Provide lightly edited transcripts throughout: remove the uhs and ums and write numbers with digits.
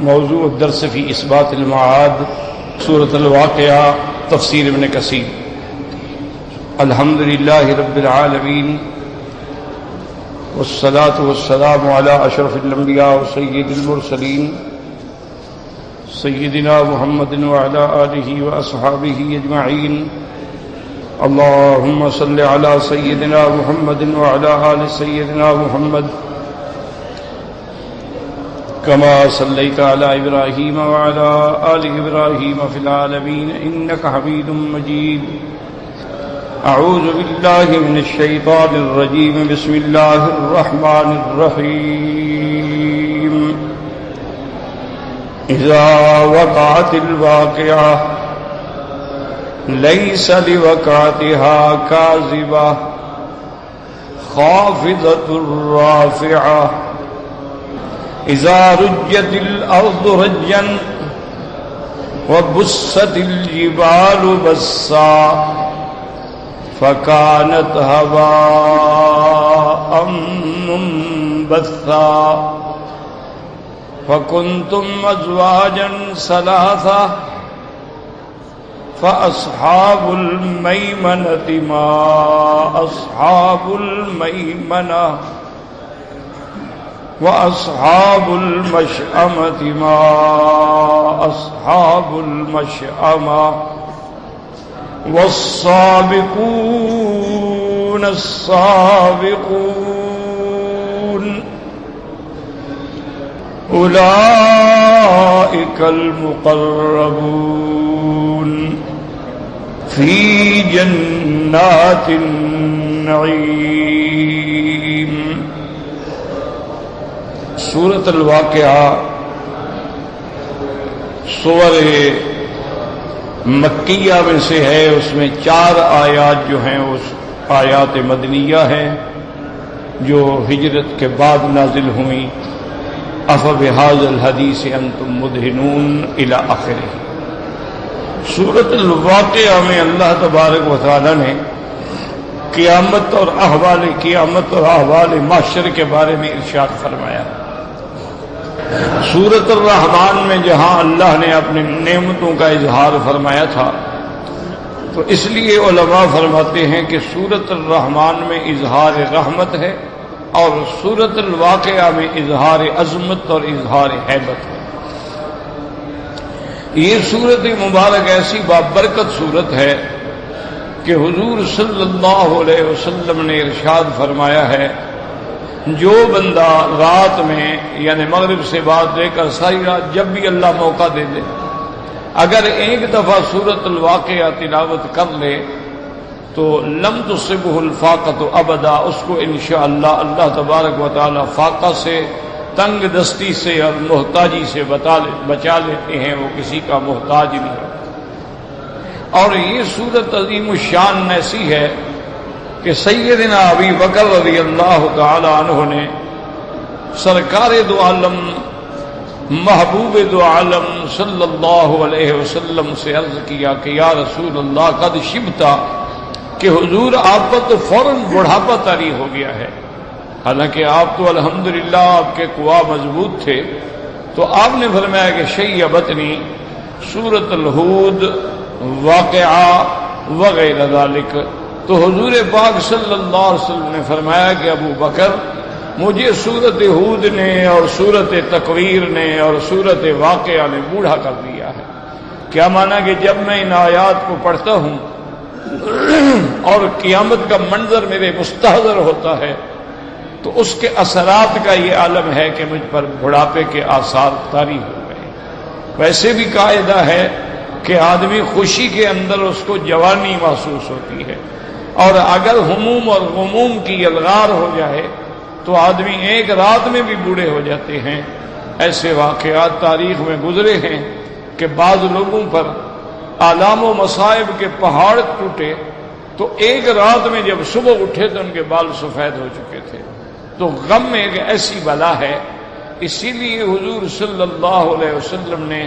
موضوع الدرس فی اثبات المعاد سورۃ الواقعہ تفسیر ابن کثیر۔ الحمد للہ رب العالمین والصلاة والسلام علی اشرف الانبیاء وسید المرسلین سیدنا محمد وعلی آلہ واصحابہ اجمعین۔ اللہم صل علی سیدنا محمد وعلی آل سیدنا محمد كما صليت على إبراهيم وعلى آل إبراهيم في العالمين إنك حميد مجيد۔ أعوذ بالله من الشيطان الرجيم، بسم الله الرحمن الرحيم۔ إذا وقعت الواقعة ليس لوقعتها كاذبة خافضة رافعة اذا رجت الارض رجا وبست الجبال بسا فكانت هباء منبثا فكنتم ازواجا ثلاثا فاصحاب الميمنة ما اصحاب الميمنة وَأَصْحَابُ الْمَشْأَمَةِ مَا أَصْحَابُ الْمَشْأَمَةِ وَالسَّابِقُونَ السَّابِقُونَ أُولَئِكَ الْمُقَرَّبُونَ فِي جَنَّاتِ النَّعِيمِ۔ سورۃ الواقعہ سور مکیہ میں سے ہے، اس میں 4 آیات جو ہیں اس آیات مدنیہ ہیں جو ہجرت کے بعد نازل ہوئیں۔ افبہذا الحدیث انتم مدہنون الی آخرہ۔ سورۃ الواقعہ میں اللہ تبارک و تعالی نے قیامت اور احوال محشر کے بارے میں ارشاد فرمایا۔ سورۃ الرحمن میں جہاں اللہ نے اپنی نعمتوں کا اظہار فرمایا تھا، تو اس لیے علماء فرماتے ہیں کہ سورۃ الرحمن میں اظہار رحمت ہے اور سورۃ الواقعہ میں اظہار عظمت اور اظہار ہیبت ہے۔ یہ سورۃ مبارک ایسی بابرکت سورت ہے کہ حضور صلی اللہ علیہ وسلم نے ارشاد فرمایا ہے، جو بندہ رات میں یعنی مغرب سے بعد لے کر ساری رات جب بھی اللہ موقع دے دے، اگر ایک دفعہ سورۃ الواقعہ تلاوت کر لے تو لم تصبہ الفاقۃ ابدا، اس کو انشاءاللہ اللہ تبارک و تعالی فاقہ سے، تنگ دستی سے اور محتاجی سے بچا لیتے ہیں، وہ کسی کا محتاج نہیں ہوتا۔ اور یہ سورت عظیم الشان ایسی ہے کہ سیدنا ابی بکر رضی اللہ تعالی عنہ نے سرکار دو عالم محبوب دو عالم صلی اللہ علیہ وسلم سے عرض کیا کہ یا رسول اللہ قد شبتا، کہ حضور آپ پر تو فوراً بڑھاپا طاری ہو گیا ہے، حالانکہ آپ تو الحمدللہ آپ کے قوا مضبوط تھے۔ تو آپ نے فرمایا کہ شیبتنی سورۃ الہود واقعہ وغیرہ ذالک۔ تو حضور پاک صلی اللہ علیہ وسلم نے فرمایا کہ ابو بکر، مجھے سورۃ ہود نے اور سورۃ تکویر نے اور سورۃ واقعہ نے بوڑھا کر دیا ہے۔ کیا مانا کہ جب میں ان آیات کو پڑھتا ہوں اور قیامت کا منظر میرے مستحضر ہوتا ہے تو اس کے اثرات کا یہ عالم ہے کہ مجھ پر بڑھاپے کے آثار طاری ہو گئے۔ ویسے بھی قاعدہ ہے کہ آدمی خوشی کے اندر اس کو جوانی محسوس ہوتی ہے، اور اگر ہموم اور غموم کی الغار ہو جائے تو آدمی ایک رات میں بھی بوڑھے ہو جاتے ہیں۔ ایسے واقعات تاریخ میں گزرے ہیں کہ بعض لوگوں پر آلام و مصائب کے پہاڑ ٹوٹے تو ایک رات میں جب صبح اٹھے تو ان کے بال سفید ہو چکے تھے۔ تو غم ایک ایسی بلا ہے، اسی لیے حضور صلی اللہ علیہ وسلم نے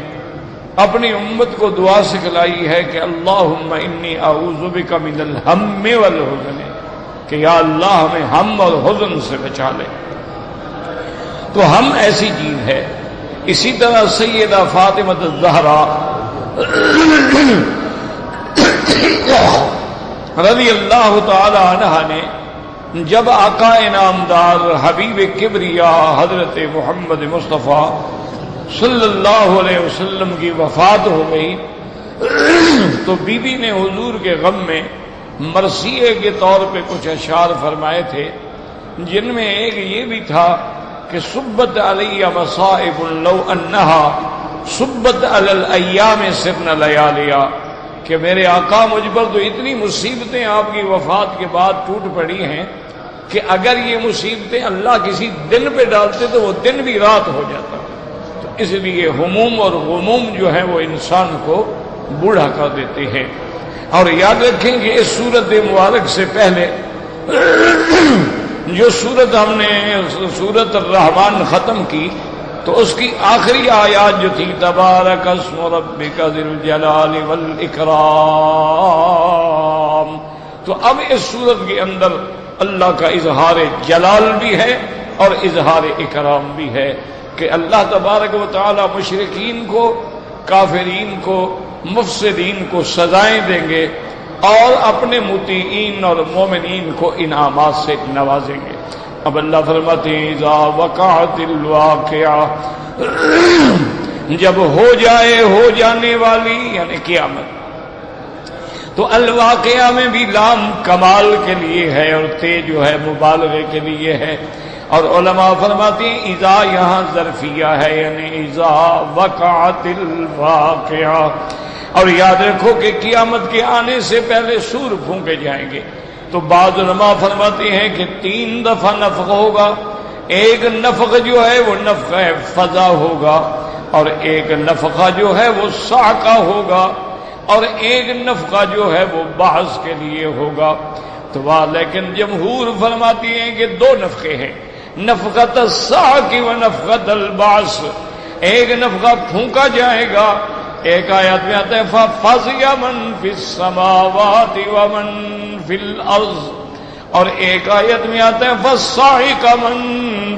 اپنی امت کو دعا سکھلائی ہے کہ اللہم انی اعوذ بک من الہم والحزن، کہ یا اللہ ہمیں ہم اور حزن سے بچا لے۔ تو ہم ایسی چیز ہے، اسی طرح سیدہ فاطمہ الزہرا رضی اللہ تعالی عنہا نے جب آقا انعامدار حبیب کبریا حضرت محمد مصطفیٰ صلی اللہ علیہ وسلم کی وفات ہو گئی تو بی بی نے حضور کے غم میں مرثیے کے طور پہ کچھ اشعار فرمائے تھے، جن میں ایک یہ بھی تھا کہ صبت علی مصائب لو انہا صبت علی الایام سرن لیالیا، کہ میرے آقا مجھ پر تو اتنی مصیبتیں آپ کی وفات کے بعد ٹوٹ پڑی ہیں کہ اگر یہ مصیبتیں اللہ کسی دن پہ ڈالتے تو وہ دن بھی رات ہو جاتا. تو اس لیے ہموم اور غموم جو ہے وہ انسان کو بوڑھا کر دیتے ہیں. اور یاد رکھیں کہ اس سورت مبارک سے پہلے جو سورت ہم نے سورت الرحمن ختم کی تو اس کی آخری آیات جو تھی تبارک اسم ربک ذی الجلال والاکرام، تو اب اس سورت کے اندر اللہ کا اظہار جلال بھی ہے اور اظہار اکرام بھی ہے کہ اللہ تبارک و تعالی مشرکین کو، کافرین کو، مفسدین کو سزائیں دیں گے اور اپنے مطیعین اور مومنین کو انعامات سے نوازیں گے. اب اللہ فرماتے ہیں اذا وقعت الواقعہ، جب ہو جائے ہو جانے والی یعنی قیامت. تو الواقعہ میں بھی لام کمال کے لیے ہے اور تے جو ہے مبالغے کے لیے ہے. اور علماء فرماتے ہیں اذا یہاں ظرفیہ ہے یعنی اذا وقعت الواقعہ. اور یاد رکھو کہ قیامت کے آنے سے پہلے سور پھونکے جائیں گے. تو بعض علماء فرماتے ہیں کہ 3 دفعہ نفخ ہوگا. ایک نفخ جو ہے وہ نفخہ فضا ہوگا، اور ایک نفخہ جو ہے وہ صاعقہ ہوگا، اور ایک نفخہ جو ہے وہ بعث کے لیے ہوگا. تو لیکن جمہور فرماتی ہیں کہ 2 نفخے ہیں، نفخۃ الصاعق و نفخۃ البعث. ایک نفخہ پھونکا جائے گا، ایک آیات میں آتا ہے فَفَزِعَ مَن فِي السَّمَاوَاتِ وَمَن فِي الْأَرْضِ، اور ایک آیت میں آتا ہے فَصَعِقَ مَن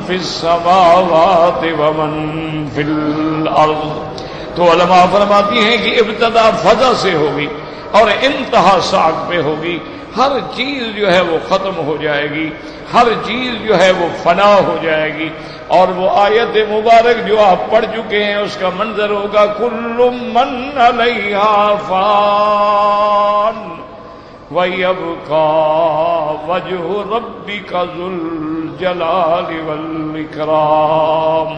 فِي السَّمَاوَاتِ وَمَن فِي الْأَرْضِ. تو علماء فرماتی ہیں کہ ابتدا فضا سے ہوگی اور انتہا صعق پہ ہوگی. ہر چیز جو ہے وہ ختم ہو جائے گی، ہر چیز جو ہے وہ فنا ہو جائے گی. اور وہ آیت مبارک جو آپ پڑھ چکے ہیں اس کا منظر ہوگا کل من علیہا فان وَيَبْقَى وَجْهُ رَبِّكَ ذُو الْجَلَالِ وَالْإِكْرَامِ.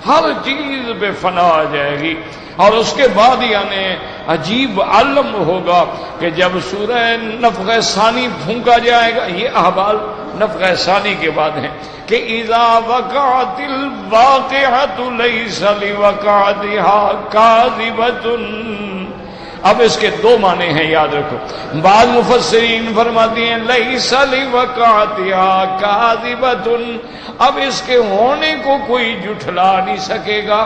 ہر چیز پہ فنا آ جائے گی. اور اس کے بعد یعنی عجیب عالم ہوگا کہ جب سورہ نفخ ثانی پھونکا جائے گا. یہ احوال نفخ ثانی کے بعد ہیں کہ اذا وقعت الواقعۃ لیس لوقعتها کاذبۃ. اب اس کے 2 معنی ہیں، یاد رکھو. بعض مفسرین فرماتے ہیں لیس لوقعتها کاذبۃ، اب اس کے ہونے کو کوئی جھٹلا نہیں سکے گا.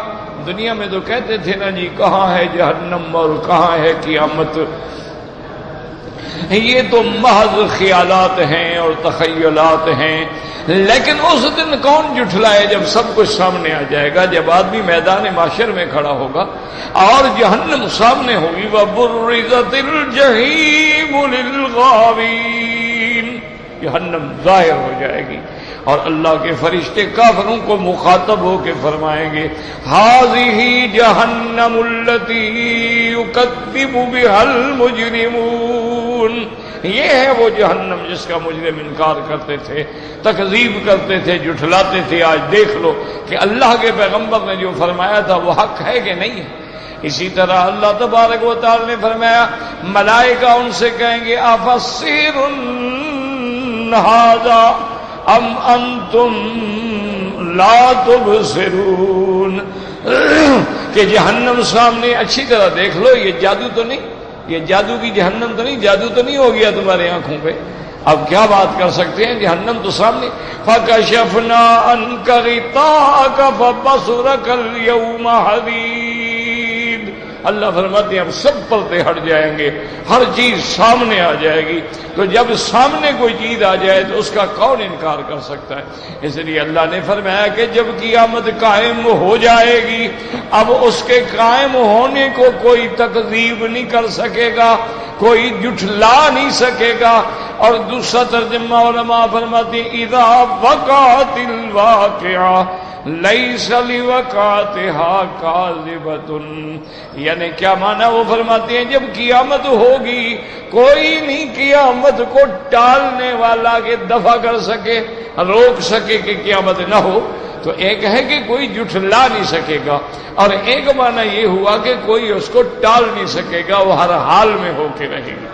دنیا میں تو کہتے تھے نا جی کہاں ہے جہنم اور کہاں ہے قیامت. یہ تو محض خیالات ہیں اور تخیلات ہیں. لیکن اس دن کون جھٹلائے جب سب کچھ سامنے آ جائے گا، جب آدمی میدان معاشر میں کھڑا ہوگا اور جہنم سامنے ہوگی. وَبُرِّزَتِ الْجَحِيمُ لِلْغَاوِينَ، جہنم ظاہر ہو جائے گی اور اللہ کے فرشتے کافروں کو مخاطب ہو کے فرمائیں گے هَذِهِ جَهَنَّمُ الَّتِي يُكَذِّبُ بِهَا الْمُجْرِمُونَ. یہ ہے وہ جہنم جس کا مجرم انکار کرتے تھے، تکذیب کرتے تھے، جھٹلاتے تھے. آج دیکھ لو کہ اللہ کے پیغمبر نے جو فرمایا تھا وہ حق ہے کہ نہیں ہے. اسی طرح اللہ تبارک و تعالی نے فرمایا ملائکہ ان سے کہیں گے أَفَسِحْرٌ هَذَا ام انتم لا تبصرون، کہ جہنم سامنے اچھی طرح دیکھ لو. یہ جادو تو نہیں، یہ جادو کی جہنم تو نہیں، جادو تو نہیں ہو گیا تمہاری آنکھوں پہ. اب کیا بات کر سکتے ہیں، جہنم تو سامنے. فَكَشَفْنَا عَنْكَ غِطَاءَكَ فَبَصَرُكَ الْيَوْمَ حَدِيدٌ. اللہ فرماتے ہیں اب سب پردے ہٹ جائیں گے، ہر چیز سامنے آ جائے گی۔ تو جب سامنے کوئی چیز آ جائے تو اس کا کون انکار کر سکتا ہے؟ اس لیے اللہ نے فرمایا کہ جب قیامت قائم ہو جائے گی، اب اس کے قائم ہونے کو کوئی تکذیب نہیں کر سکے گا، کوئی جھٹلا نہیں سکے گا۔ اور دوسرا ترجمہ علماء فرماتے ہیں اذا وقعت الواقعہ لیس لوقعتها کاذبۃ، یعنی کیا معنی؟ وہ فرماتے ہیں جب قیامت ہوگی کوئی نہیں قیامت کو ٹالنے والا کہ دفع کر سکے، روک سکے کہ قیامت نہ ہو۔ تو ایک ہے کہ کوئی جھٹلا نہیں سکے گا، اور ایک معنی یہ ہوا کہ کوئی اس کو ٹال نہیں سکے گا، وہ ہر حال میں ہو کے رہے گا۔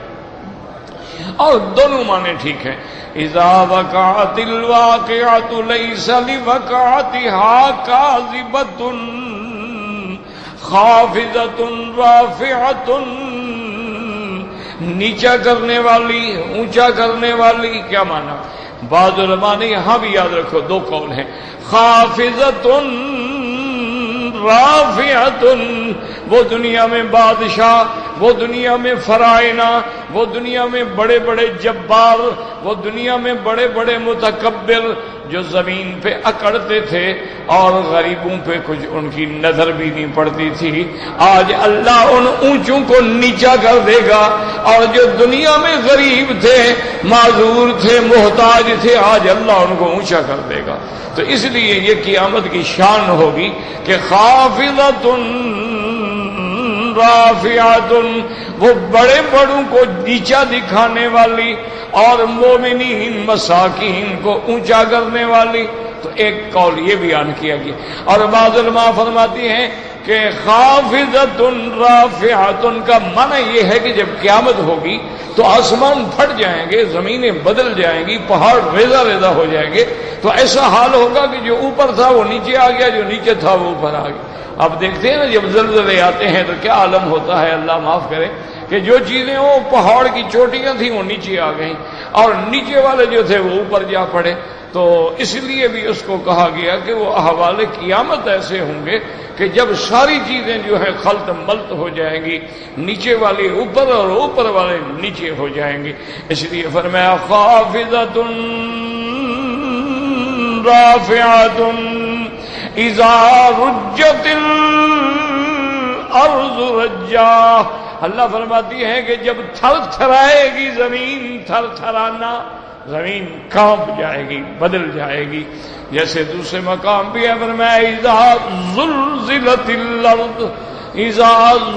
اور دونوں معنی ٹھیک ہیں۔ اذا وقعت الواقعۃ لیس لوقعتها کاذبۃ خافضۃ رافعۃ، نیچا کرنے والی، اونچا کرنے والی۔ کیا معنی؟ بعض علماء نے یہاں بھی یاد رکھو دو قول ہیں، خافضۃ رافعۃ، وہ دنیا میں بادشاہ، وہ دنیا میں فرائنا، وہ دنیا میں بڑے بڑے جبار، وہ دنیا میں بڑے بڑے متکبر جو زمین پہ اکڑتے تھے اور غریبوں پہ کچھ ان کی نظر بھی نہیں پڑتی تھی، آج اللہ ان اونچوں کو نیچا کر دے گا، اور جو دنیا میں غریب تھے، معذور تھے، محتاج تھے، آج اللہ ان کو اونچا کر دے گا۔ تو اس لیے یہ قیامت کی شان ہوگی کہ خافضۃ رافعۃ، وہ بڑے بڑوں کو نیچا دکھانے والی، اور مومنین مساکین کو اونچا کرنے والی۔ تو ایک قول یہ بیان کیا گیا۔ اور بعض علماء فرماتی ہیں کہ خافضۃ رافعۃ کا معنی یہ ہے کہ جب قیامت ہوگی تو آسمان پھٹ جائیں گے، زمینیں بدل جائیں گی، پہاڑ ریزہ ریزہ ہو جائیں گے، تو ایسا حال ہوگا کہ جو اوپر تھا وہ نیچے آ گیا، جو نیچے تھا وہ اوپر آ گیا۔ اب دیکھتے ہیں نا جب زلزلے آتے ہیں تو کیا عالم ہوتا ہے، اللہ معاف کرے، کہ جو چیزیں وہ پہاڑ کی چوٹیاں تھیں وہ نیچے آ گئیں، اور نیچے والے جو تھے وہ اوپر جا پڑے۔ تو اس لیے بھی اس کو کہا گیا کہ وہ احوال قیامت ایسے ہوں گے کہ جب ساری چیزیں جو ہے خلط ملط ہو جائیں گی، نیچے والے اوپر اور اوپر والے نیچے ہو جائیں گے۔ اس لیے فرمایا خافضۃ رافعۃ اذا رجت الارض رجا، اللہ فرماتی ہے کہ جب تھر تھرائے گی زمین، تھر تھرانا، زمین کانپ جائے گی، بدل جائے گی۔ جیسے دوسرے مقام بھی ہے فرمایا اذا زلزلت الارض، اذا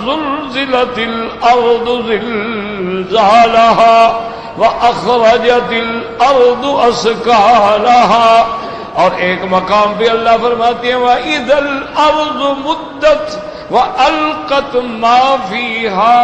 زلزلت الارض زلزالها واخرجت الارض اثقالها۔ اور ایک مقام پہ اللہ فرماتے ہیں وَإِذَا الْأَرْضُ مُدَّتْ وَأَلْقَتْ مَا فِيهَا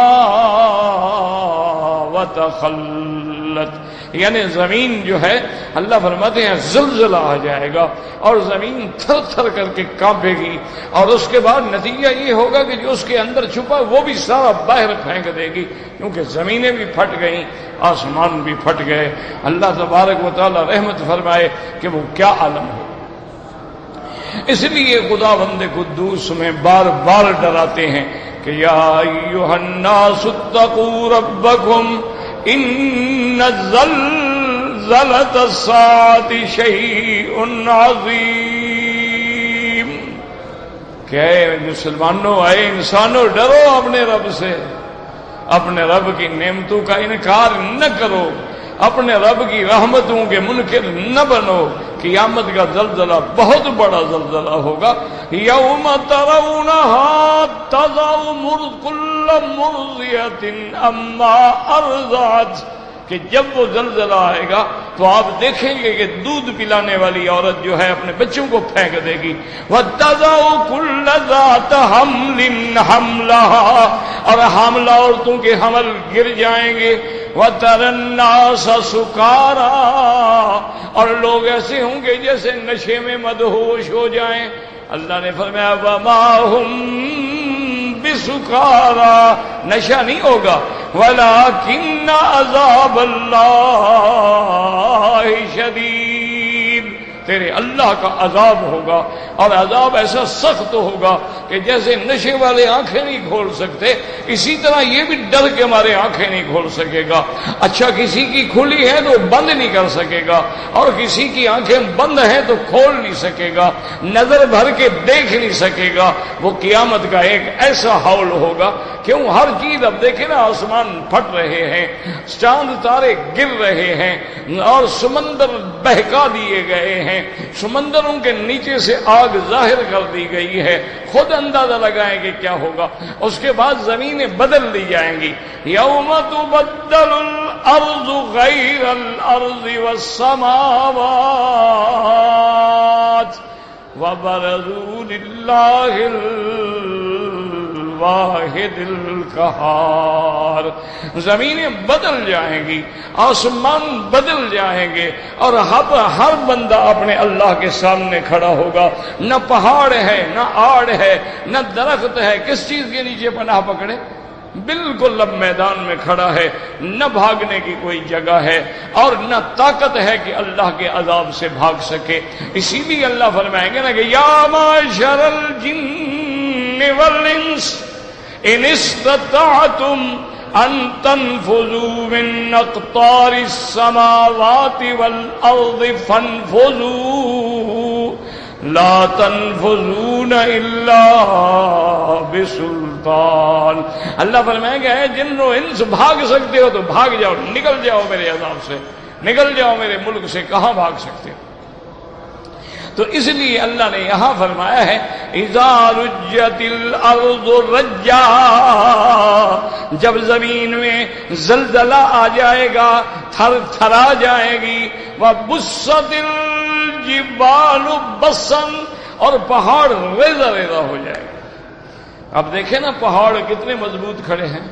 وَتَخَلَّتْ، یعنی زمین جو ہے اللہ فرماتے ہیں زلزلہ آ جائے گا اور زمین تھر تھر کر کے کانپے گی، اور اس کے بعد نتیجہ یہ ہوگا کہ جو اس کے اندر چھپا وہ بھی سارا باہر پھینک دے گی، کیونکہ زمینیں بھی پھٹ گئیں، آسمان بھی پھٹ گئے۔ اللہ تبارک و تعالی رحمت فرمائے کہ وہ کیا عالم ہو۔ اس لیے خدا بند قدوس میں بار بار ڈراتے ہیں کہ یا ایھا الناس اتقوا ربکم ان زلزلۃ الساعۃ شیء عظیم، کہ مسلمانوں، اے انسانوں، ڈرو اپنے رب سے، اپنے رب کی نعمتوں کا انکار نہ کرو، اپنے رب کی رحمتوں کے منکر نہ بنو۔ قیامت کا زلزلہ بہت بڑا زلزلہ ہوگا۔ یوم ترونها تذع كل مرضیۃ عما ارضعت، کہ جب وہ زلزلہ آئے گا تو آپ دیکھیں گے کہ دودھ پلانے والی عورت جو ہے اپنے بچوں کو پھینک دے گی، وَتَضَعُ كُلَّ ذَاتَ حَمْلٍ حَمْلَهَا، اور حاملہ عورتوں کے حمل گر جائیں گے، وَتَرَى النَّاسَ سُكَارَىٰ، اور لوگ ایسے ہوں گے جیسے نشے میں مدہوش ہو جائیں۔ اللہ نے فرمایا وَمَا هُمْ بِسُكَارَىٰ، نشہ نہیں ہوگا، وَلَٰكِنَّ عَذَابَ اللَّهِ شَدِيدٌ، تیرے اللہ کا عذاب ہوگا، اور عذاب ایسا سخت ہوگا کہ جیسے نشے والے آنکھیں نہیں کھول سکتے، اسی طرح یہ بھی ڈر کے ہمارے آنکھیں نہیں کھول سکے گا۔ اچھا کسی کی کھلی ہے تو بند نہیں کر سکے گا، اور کسی کی آنکھیں بند ہیں تو کھول نہیں سکے گا، نظر بھر کے دیکھ نہیں سکے گا۔ وہ قیامت کا ایک ایسا حول ہوگا، کیوں ہر چیز اب دیکھیں نا، آسمان پھٹ رہے ہیں، چاند تارے گر رہے ہیں، اور سمندر بہکا دیے گئے ہیں، سمندروں کے نیچے سے آگ ظاہر کر دی گئی ہے۔ خود اندازہ لگائیں کہ کیا ہوگا۔ اس کے بعد زمینیں بدل دی جائیں گی، یوم تبدل الارض غیر الارض والسماوات وبرزوا للہ الواحد القہار۔ زمینیں بدل جائیں گی، آسمان بدل جائیں گے، اور ہر بندہ اپنے اللہ کے سامنے کھڑا ہوگا۔ نہ پہاڑ ہے، نہ آڑ ہے، نہ درخت ہے، کس چیز کے نیچے پناہ پکڑے؟ بالکل اب میدان میں کھڑا ہے، نہ بھاگنے کی کوئی جگہ ہے، اور نہ طاقت ہے کہ اللہ کے عذاب سے بھاگ سکے۔ اسی لیے اللہ فرمائیں گے نا کہ یا معشر الجن والانس ان استطعتم ان تنفذوا من اقطار السماوات والارض فانفذوا لا تنفذون الا بسلطان۔ اللہ فرمائیں گے اے جن و انس، بھاگ سکتے ہو تو بھاگ جاؤ، نکل جاؤ میرے عذاب سے، نکل جاؤ میرے ملک سے، کہاں بھاگ سکتے ہو؟ تو اس لیے اللہ نے یہاں فرمایا ہے اذا رجت الارض رجا، جب زمین میں زلزلہ آ جائے گا، تھر تھرا جائے گی، وبست الجبال بسن، اور پہاڑ ریزہ ریزہ ہو جائے گا۔ اب دیکھیں نا پہاڑ کتنے مضبوط کھڑے ہیں،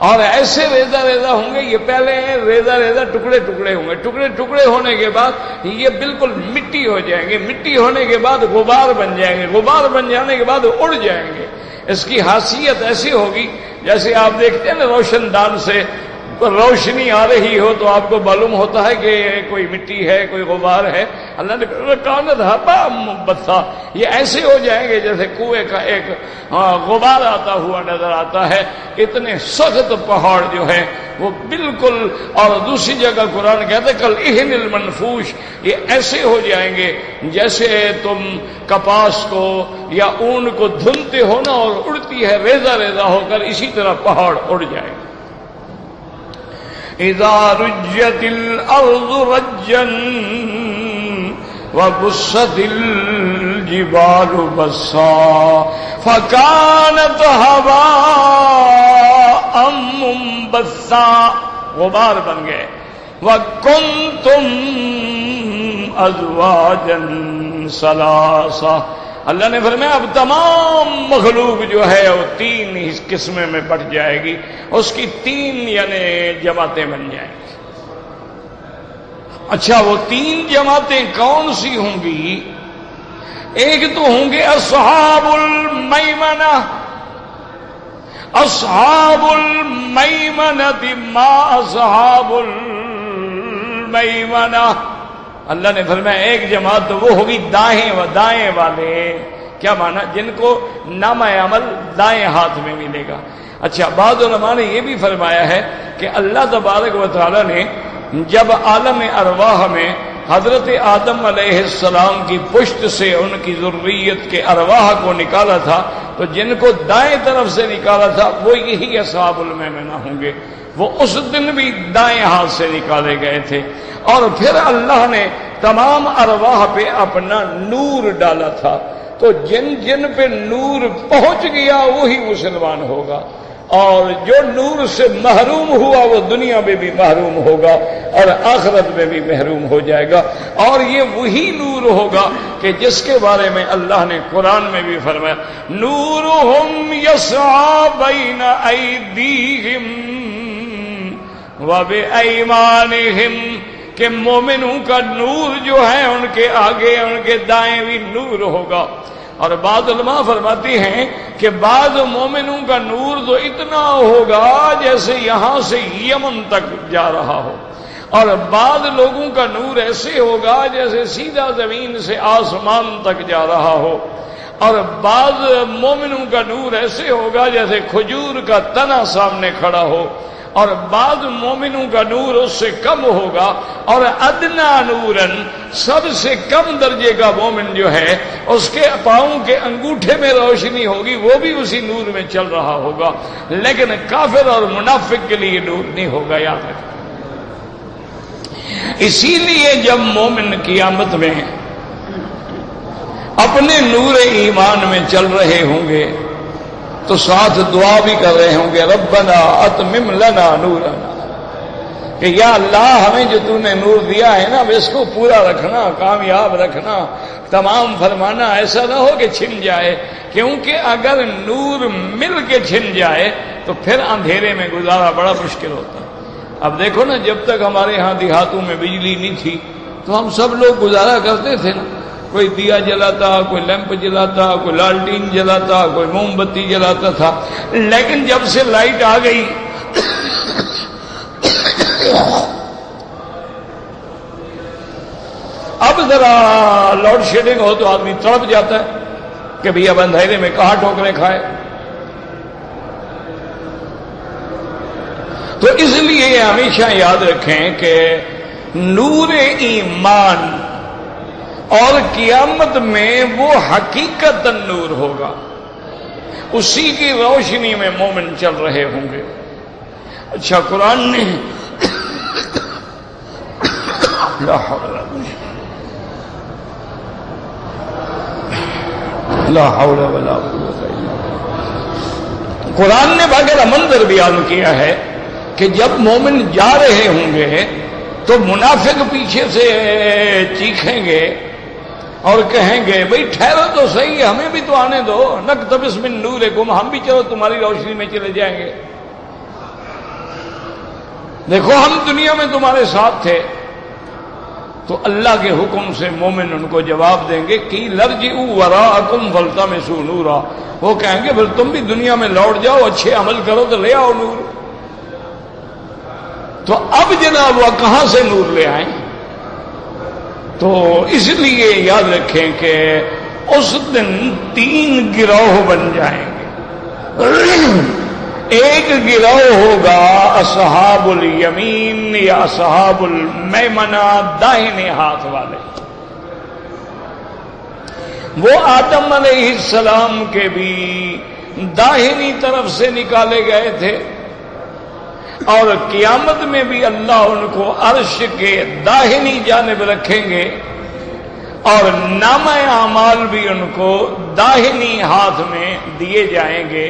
اور ایسے ریزہ ریزہ ہوں گے، یہ پہلے ریزہ ریزہ ٹکڑے ٹکڑے ہوں گے، ٹکڑے ٹکڑے ہونے کے بعد یہ بالکل مٹی ہو جائیں گے، مٹی ہونے کے بعد غبار بن جائیں گے، غبار بن جانے کے بعد اڑ جائیں گے۔ اس کی حیثیت ایسی ہوگی جیسے آپ دیکھتے ہیں نا روشن دان سے روشنی آ رہی ہو تو آپ کو معلوم ہوتا ہے کہ کوئی مٹی ہے، کوئی غبار ہے۔ اللہ نے کانت ہبا منبثا، یہ ایسے ہو جائیں گے جیسے کنویں کا ایک غبار آتا ہوا نظر آتا ہے۔ اتنے سخت پہاڑ جو ہے وہ بالکل، اور دوسری جگہ قرآن کہتے کل اہن المنفوش، یہ ایسے ہو جائیں گے جیسے تم کپاس کو یا اون کو دھنتے ہو نا اور اڑتی ہے ریزہ ریزہ ہو کر، اسی طرح پہاڑ اڑ جائیں گے۔ اذا رجت الارض رجا وبست الجبال بسا فكانت هباء منبثا، غبار بن گئے۔ وکنتم ازواجا ثلاثا، اللہ نے فرمایا اب تمام مخلوق جو ہے وہ تین قسمیں میں بٹ جائے گی، اس کی تین یعنی جماعتیں بن جائیں گی۔ اچھا وہ تین جماعتیں کون سی ہوں گی؟ ایک تو ہوں گے اصحاب المیمنہ، اصحاب المیمنہ ما اصحاب المیمنہ، اللہ نے فرمایا ایک جماعت تو وہ ہوگی دائیں والے۔ کیا مانا؟ جن کو نامہ عمل دائیں ہاتھ میں ملے گا۔ اچھا بعض علماء نے یہ بھی فرمایا ہے کہ اللہ تبارک و تعالی نے جب عالم ارواح میں حضرت آدم علیہ السلام کی پشت سے ان کی ذریت کے ارواح کو نکالا تھا، تو جن کو دائیں طرف سے نکالا تھا وہ یہی اصحاب المیمنہ ہوں گے۔ وہ اس دن بھی دائیں ہاتھ سے نکالے گئے تھے، اور پھر اللہ نے تمام ارواح پہ اپنا نور ڈالا تھا، تو جن جن پہ نور پہنچ گیا وہی مسلمان ہوگا، اور جو نور سے محروم ہوا وہ دنیا میں بھی محروم ہوگا اور آخرت میں بھی محروم ہو جائے گا۔ اور یہ وہی نور ہوگا کہ جس کے بارے میں اللہ نے قرآن میں بھی فرمایا نورہم یسعی بین ایدیہم وبایمانہم، کہ مومنوں کا نور جو ہے ان کے آگے ان کے دائیں بھی نور ہوگا۔ اور بعض علماء فرماتی ہیں کہ بعض مومنوں کا نور تو اتنا ہوگا جیسے یہاں سے یمن تک جا رہا ہو، اور بعض لوگوں کا نور ایسے ہوگا جیسے سیدھا زمین سے آسمان تک جا رہا ہو، اور بعض مومنوں کا نور ایسے ہوگا جیسے کھجور کا تنا سامنے کھڑا ہو، اور بعض مومنوں کا نور اس سے کم ہوگا، اور ادنا نورن سب سے کم درجے کا مومن جو ہے اس کے پاؤں کے انگوٹھے میں روشنی ہوگی، وہ بھی اسی نور میں چل رہا ہوگا، لیکن کافر اور منافق کے لیے نور نہیں ہوگا، یاد رکھیں۔ اسی لیے جب مومن قیامت میں اپنے نور ایمان میں چل رہے ہوں گے تو ساتھ دعا بھی کر رہے ہوں گے، ربنا اتمم لنا نورنا، کہ یا اللہ ہمیں جو تو نے نور دیا ہے نا اب اس کو پورا رکھنا، کامیاب رکھنا، تمام فرمانا، ایسا نہ ہو کہ چھن جائے، کیونکہ اگر نور مل کے چھن جائے تو پھر اندھیرے میں گزارا بڑا مشکل ہوتا ہے۔ اب دیکھو نا، جب تک ہمارے ہاں دیہاتوں میں بجلی نہیں تھی تو ہم سب لوگ گزارا کرتے تھے نا، کوئی دیا جلاتا، کوئی لیمپ جلاتا، کوئی لالٹین جلاتا، کوئی موم بتی جلاتا تھا، لیکن جب سے لائٹ آ گئی اب ذرا لوڈ شیڈنگ ہو تو آدمی تڑپ جاتا ہے کہ بھئی اب اندھیرے میں کہاں ٹھوکریں کھائے۔ تو اس لیے ہمیشہ یاد رکھیں کہ نور ایمان اور قیامت میں وہ حقیقت نور ہوگا، اسی کی روشنی میں مومن چل رہے ہوں گے۔ اچھا، قرآن نے لا حول ولا قوت الا باللہ، قرآن نے باقاعدہ منظر بیان کیا ہے کہ جب مومن جا رہے ہوں گے تو منافق پیچھے سے چیخیں گے اور کہیں گے بھئی ٹھہرو تو صحیح، ہمیں بھی تو آنے دو، نقتبس من نورکم، ہم بھی چلو تمہاری روشنی میں چلے جائیں گے، دیکھو ہم دنیا میں تمہارے ساتھ تھے۔ تو اللہ کے حکم سے مومن ان کو جواب دیں گے کہ لرجعوا وراءکم فالتمسوا نورا، وہ کہیں گے پھر تم بھی دنیا میں لوٹ جاؤ، اچھے عمل کرو تو لے آؤ نور۔ تو اب جناب وہ کہاں سے نور لے آئیں؟ تو اس لیے یاد رکھیں کہ اس دن 3 گروہ بن جائیں گے۔ ایک گروہ ہوگا اصحاب الیمین یا اصحاب المیمنہ، داہنے ہاتھ والے، وہ آدم علیہ السلام کے بھی داہنی طرف سے نکالے گئے تھے، اور قیامت میں بھی اللہ ان کو عرش کے داہنی جانب رکھیں گے، اور نامہ اعمال بھی ان کو داہنی ہاتھ میں دیے جائیں گے۔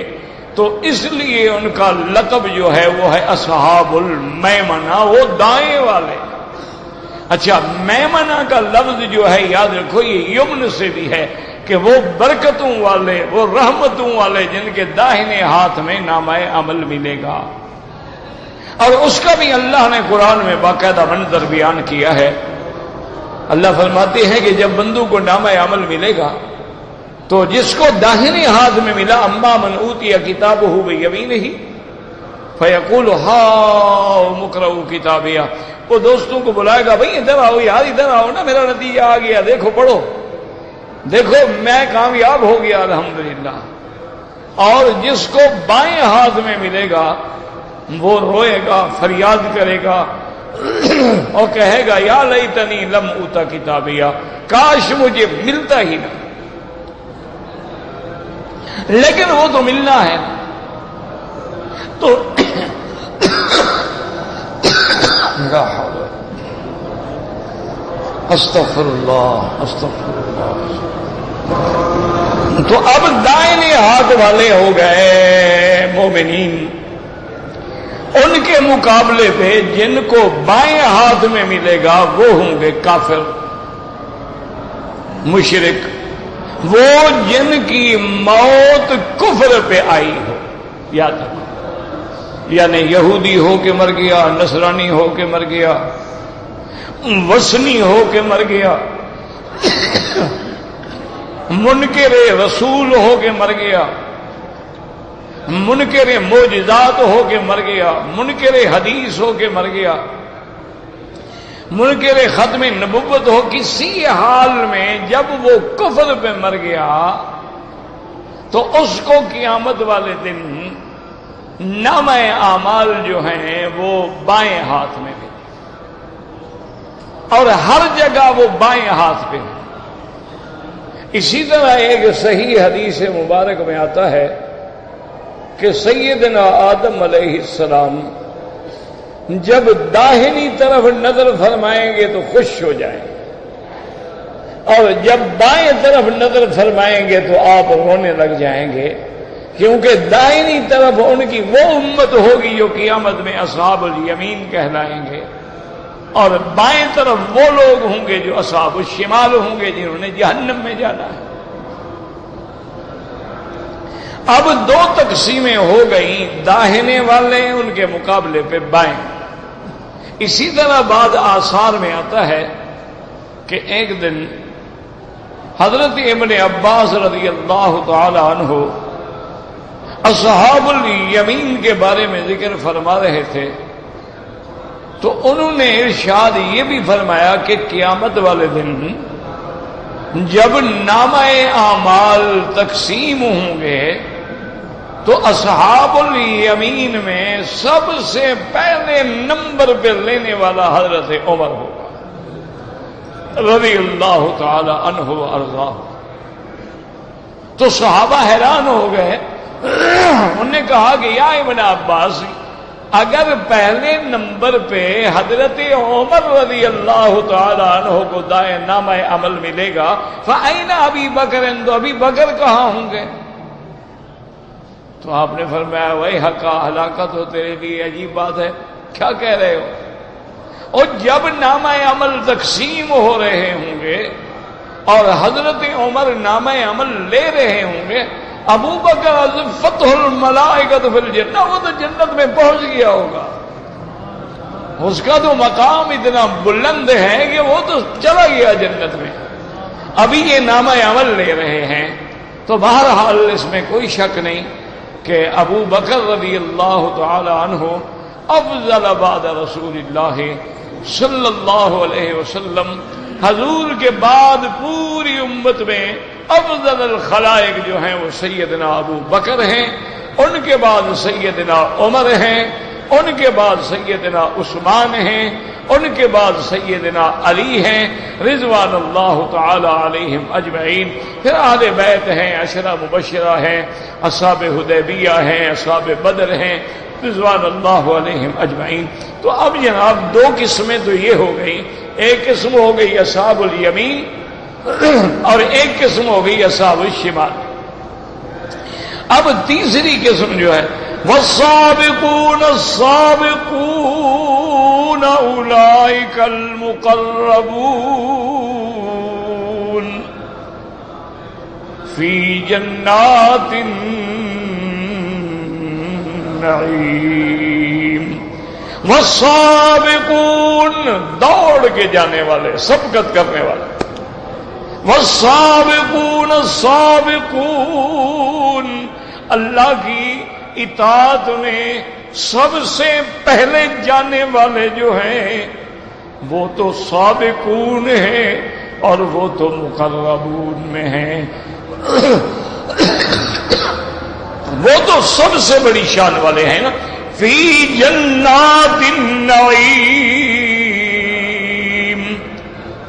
تو اس لیے ان کا لقب جو ہے وہ ہے اصحاب المیمنہ، وہ دائیں والے۔ اچھا، میمنہ کا لفظ جو ہے یاد رکھو یہ یمن سے بھی ہے کہ وہ برکتوں والے، وہ رحمتوں والے جن کے داہنے ہاتھ میں نامہ عمل ملے گا۔ اور اس کا بھی اللہ نے قرآن میں باقاعدہ منظر بیان کیا ہے۔ اللہ فرماتے ہیں کہ جب بندوں کو نامہ عمل ملے گا تو جس کو داہنے ہاتھ میں ملا، اما من اوتی کتابہ بیمینہ فیقول ہاؤم اقرؤوا کتابیہ، وہ دوستوں کو بلائے گا، بھئی ادھر آؤ یار، ادھر آؤ نا، میرا نتیجہ آ گیا، دیکھو پڑھو، دیکھو میں کامیاب ہو گیا الحمدللہ۔ اور جس کو بائیں ہاتھ میں ملے گا وہ روئے گا، فریاد کرے گا اور کہے گا یا لیتنی لم اوتا کتابیہ، کاش مجھے ملتا ہی نہ، لیکن وہ تو ملنا ہے۔ تو استغفر اللہ استغفر اللہ۔ تو اب دائیں ہاتھ والے ہو گئے مومنین، ان کے مقابلے پہ جن کو بائیں ہاتھ میں ملے گا وہ ہوں گے کافر، مشرک، وہ جن کی موت کفر پہ آئی ہو، یاد رکھو، یعنی یہودی ہو کے مر گیا، نصرانی ہو کے مر گیا، وثنی ہو کے مر گیا، منکر رسول ہو کے مر گیا، منکر معجزات ہو کے مر گیا، منکر حدیث ہو کے مر گیا، منکر ختم نبوت ہو، کسی حال میں جب وہ کفر پہ مر گیا تو اس کو قیامت والے دن نامہ اعمال جو ہیں وہ بائیں ہاتھ میں ملے، اور ہر جگہ وہ بائیں ہاتھ پہ ہے۔ اسی طرح ایک صحیح حدیث مبارک میں آتا ہے کہ سیدنا آدم علیہ السلام جب داہنی طرف نظر فرمائیں گے تو خوش ہو جائیں گے، اور جب بائیں طرف نظر فرمائیں گے تو آپ رونے لگ جائیں گے، کیونکہ دائنی طرف ان کی وہ امت ہوگی جو قیامت میں اصحاب الیمین کہلائیں گے، اور بائیں طرف وہ لوگ ہوں گے جو اصحاب الشمال ہوں گے، جنہوں نے جہنم میں جانا ہے۔ اب دو تقسیمیں ہو گئیں، داہنے والے ان کے مقابلے پہ بائیں۔ اسی طرح بعض آثار میں آتا ہے کہ ایک دن حضرت ابن عباس رضی اللہ تعالی عنہ اصحاب الیمین کے بارے میں ذکر فرما رہے تھے، تو انہوں نے ارشاد یہ بھی فرمایا کہ قیامت والے دن جب نامہ اعمال تقسیم ہوں گے تو اصحاب الیمین میں سب سے پہلے نمبر پہ لینے والا حضرت عمر ہوگا رضی اللہ تعالی عنہ وارضاہ۔ تو صحابہ حیران ہو گئے، انہوں نے کہا کہ یا ابن عباس، اگر پہلے نمبر پہ حضرت عمر رضی اللہ تعالی عنہ کو دائیں نامہ عمل ملے گا، فَأَيْنَ أَبِي بَكْرٍ، تو ابی بکر کہاں ہوں گے؟ تو آپ نے فرمایا وہی حقا، ہلاکت ہو تیرے لیے، عجیب بات ہے، کیا کہہ رہے ہو؟ اور جب نامہ عمل تقسیم ہو رہے ہوں گے اور حضرت عمر نامہ عمل لے رہے ہوں گے، ابو بکر فتح الملائکۃ فی الجنہ، وہ تو جنت میں پہنچ گیا ہوگا، اس کا تو مقام اتنا بلند ہے کہ وہ تو چلا گیا جنت میں، ابھی یہ نامہ عمل لے رہے ہیں۔ تو بہرحال اس میں کوئی شک نہیں کہ ابو بکر رضی اللہ تعالی عنہ افضل بعد رسول اللہ صلی اللہ علیہ وسلم، حضور کے بعد پوری امت میں افضل الخلائق جو ہیں وہ سیدنا ابو بکر ہیں، ان کے بعد سیدنا عمر ہیں، ان کے بعد سیدنا عثمان ہیں، ان کے بعد سیدنا علی ہیں رضوان اللہ تعالی علیہم اجمعین، پھر اہل بیت ہیں، عشرہ مبشرہ ہیں، اصحاب حدیبیہ ہیں، اصحاب بدر ہیں رضوان اللہ علیہم اجمعین۔ تو اب جناب دو قسمیں تو یہ ہو گئی، ایک قسم ہو گئی اصحاب الیمین اور ایک قسم ہو گئی اصحاب الشمال۔ اب تیسری قسم جو ہے والسابقون السابقون اولئک المقربون فی جنات النعیم۔ والسابقون دوڑ کے جانے والے، سبقت کرنے والے، والسابقون السابقون اللہ کی اطاعت میں سب سے پہلے جانے والے جو ہیں وہ تو سابقون ہیں اور وہ تو مقربون میں ہیں، وہ تو سب سے بڑی شان والے ہیں نا۔ فی جنات النعیم،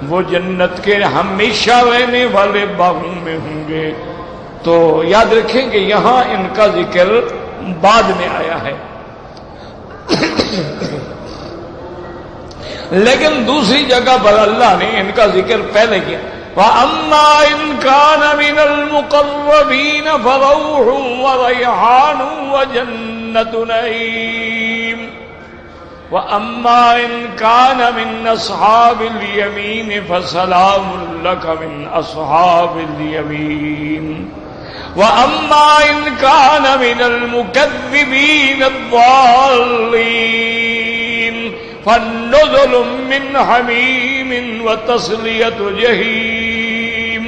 وہ جنت کے ہمیشہ رہنے والے باغوں میں ہوں گے۔ تو یاد رکھیں کہ یہاں ان کا ذکر بعد میں آیا ہے، لیکن دوسری جگہ پر اللہ نے ان کا ذکر پہلے کیا۔ وَأَمَّا إِن كَانَ مِنَ الْمُقَرَّبِينَ فَرَوْحٌ وَرَيْحَانٌ وَجَنَّةُ نَعِيمٍ وَأَمَّا إِن كَانَ مِنْ أَصْحَابِ الْيَمِينِ فَسَلَامٌ لَكَ مِنْ أَصْحَابِ الْيَمِينِ وَأَمَّا إِن كَانَ مِنَ الْمُكَذِّبِينَ الضَّالِّينَ فَنُزُلٌ مِّنْ حَمِيمٍ وَتَصْلِيَةُ جَحِيمٍ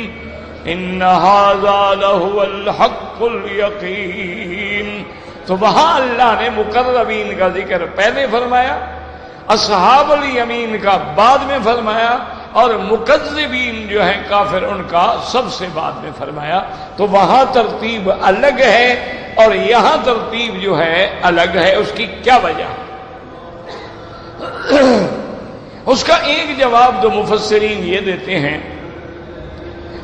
إِنَّ هَذَا لَهُوَ الْحَقُّ الْيَقِينُ۔ تو وہاں اللہ نے مقربین کا ذکر پہلے فرمایا اصحاب الیمین کا بعد میں فرمایا اور مکذبین جو ہیں کافر ان کا سب سے بعد میں فرمایا. تو وہاں ترتیب الگ ہے اور یہاں ترتیب جو ہے الگ ہے. اس کی کیا وجہ؟ اس کا ایک جواب جو مفسرین یہ دیتے ہیں،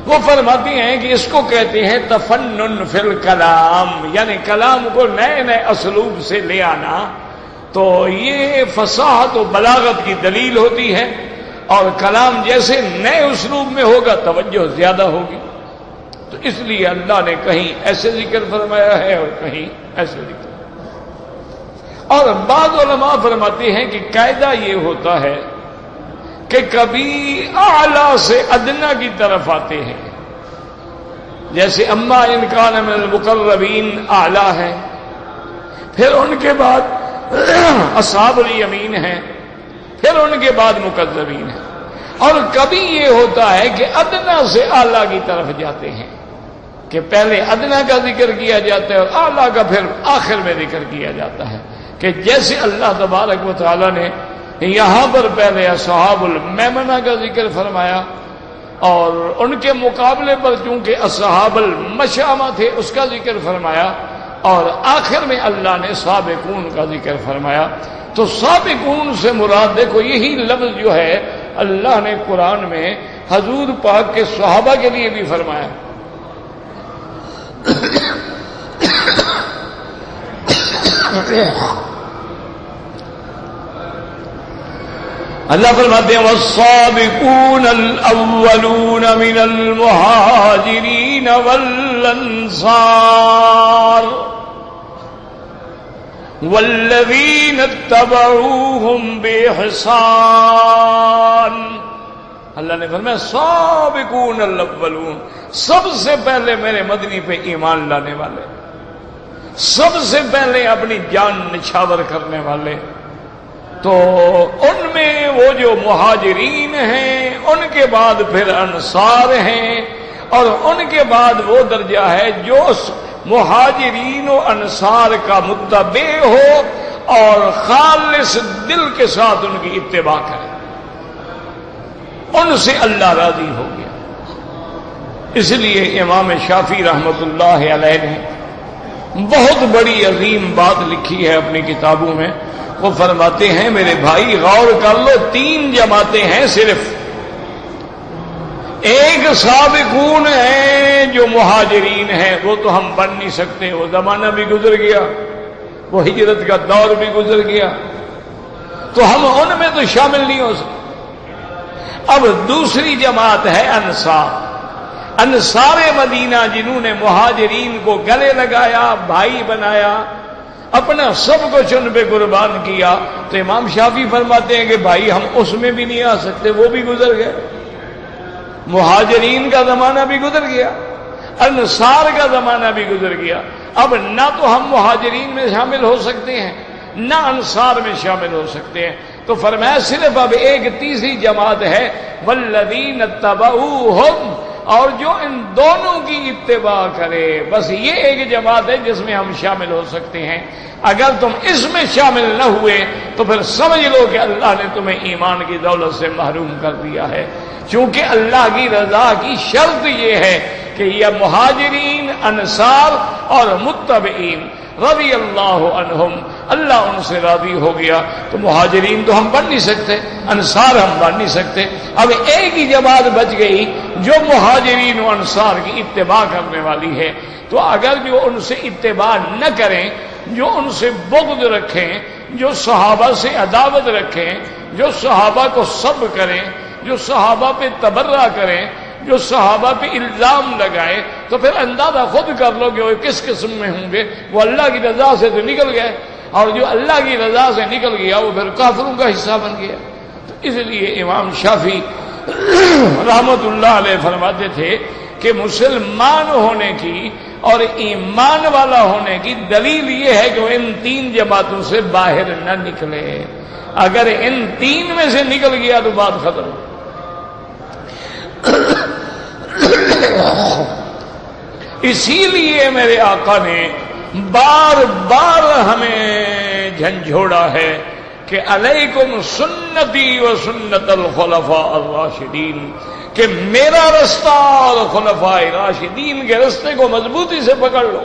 وہ فرماتے ہیں کہ اس کو کہتے ہیں تفنن فی الکلام، یعنی کلام کو نئے نئے اسلوب سے لے آنا. تو یہ فصاحت و بلاغت کی دلیل ہوتی ہے، اور کلام جیسے نئے اسلوب میں ہوگا توجہ زیادہ ہوگی. تو اس لیے اللہ نے کہیں ایسے ذکر فرمایا ہے اور کہیں ایسے ذکر. اور بعض علماء فرماتے ہیں کہ قاعدہ یہ ہوتا ہے کہ کبھی اعلیٰ سے ادنا کی طرف آتے ہیں، جیسے اما ان کان من المقربین اعلیٰ ہے، پھر ان کے بعد اصحاب الیمین ہیں، پھر ان کے بعد مکذبین ہیں. اور کبھی یہ ہوتا ہے کہ ادنا سے اعلیٰ کی طرف جاتے ہیں، کہ پہلے ادنا کا ذکر کیا جاتا ہے اور اعلیٰ کا پھر آخر میں ذکر کیا جاتا ہے. کہ جیسے اللہ تبارک و تعالیٰ نے یہاں پر پہلے اصحاب المیمنہ کا ذکر فرمایا، اور ان کے مقابلے پر چونکہ اصحاب المشأمہ تھے اس کا ذکر فرمایا، اور آخر میں اللہ نے سابقون کا ذکر فرمایا. تو سابقون سے مراد دیکھو یہی لفظ جو ہے اللہ نے قرآن میں حضور پاک کے صحابہ کے لیے بھی فرمایا. اللہ فرماتے ہیں والسابقون الاولون من المہاجرین والانصار والذین اتبعوہم بإحسان. اللہ نے فرمایا سابقون الاولون، سب سے پہلے میرے مدنی پہ ایمان لانے والے، سب سے پہلے اپنی جان نچھاور کرنے والے. تو ان میں وہ جو مہاجرین ہیں، ان کے بعد پھر انصار ہیں، اور ان کے بعد وہ درجہ ہے جو مہاجرین و انصار کا متبع ہو اور خالص دل کے ساتھ ان کی اتباع کرے. ان سے اللہ راضی ہو گیا. اس لیے امام شافعی رحمۃ اللہ علیہ نے بہت بڑی عظیم بات لکھی ہے اپنی کتابوں میں. وہ فرماتے ہیں میرے بھائی غور کر لو، 3 جماعتیں ہیں صرف. ایک سابقون ہیں جو مہاجرین ہیں، وہ تو ہم بن نہیں سکتے، وہ زمانہ بھی گزر گیا، وہ ہجرت کا دور بھی گزر گیا، تو ہم ان میں تو شامل نہیں ہو سکتے. اب دوسری جماعت ہے انصار، انصار مدینہ، جنہوں نے مہاجرین کو گلے لگایا، بھائی بنایا، اپنا سب کچھ ان پہ قربان کیا. تو امام شافعی فرماتے ہیں کہ بھائی ہم اس میں بھی نہیں آ سکتے، وہ بھی گزر گئے. مہاجرین کا زمانہ بھی گزر گیا، انصار کا زمانہ بھی گزر گیا. اب نہ تو ہم مہاجرین میں شامل ہو سکتے ہیں نہ انصار میں شامل ہو سکتے ہیں. تو فرمایا صرف اب ایک تیسری جماعت ہے والذین اتبعوہم، اور جو ان دونوں کی اتباع کرے. بس یہ ایک جماعت ہے جس میں ہم شامل ہو سکتے ہیں. اگر تم اس میں شامل نہ ہوئے تو پھر سمجھ لو کہ اللہ نے تمہیں ایمان کی دولت سے محروم کر دیا ہے. چونکہ اللہ کی رضا کی شرط یہ ہے کہ یہ مہاجرین، انصار اور متبعین رضی اللہ عنہم، اللہ ان سے راضی ہو گیا. تو مہاجرین تو ہم بن نہیں سکتے، انصار ہم بن نہیں سکتے. اب ایک ہی جماعت بچ گئی جو مہاجرین و انصار کی اتباع کرنے والی ہے. تو اگر جو ان سے اتباع نہ کریں، جو ان سے بغض رکھیں، جو صحابہ سے عداوت رکھیں، جو صحابہ کو سب کریں، جو صحابہ پہ تبرہ کریں، جو صحابہ پہ الزام لگائے، تو پھر اندازہ خود کر لو کہ وہ کس قسم میں ہوں گے. وہ اللہ کی رضا سے تو نکل گئے، اور جو اللہ کی رضا سے نکل گیا وہ پھر کافروں کا حصہ بن گیا. تو اس لیے امام شافعی رحمت اللہ علیہ فرماتے تھے کہ مسلمان ہونے کی اور ایمان والا ہونے کی دلیل یہ ہے کہ وہ ان 3 جماعتوں سے باہر نہ نکلے. اگر ان 3 میں سے نکل گیا تو بات ختم. اسی لیے میرے آقا نے بار بار ہمیں جھنجھوڑا ہے کہ علیکم سنتی و سنت الخلفاء الراشدین، کہ میرا رستہ اور خلفاء راشدین کے رستے کو مضبوطی سے پکڑ لو۔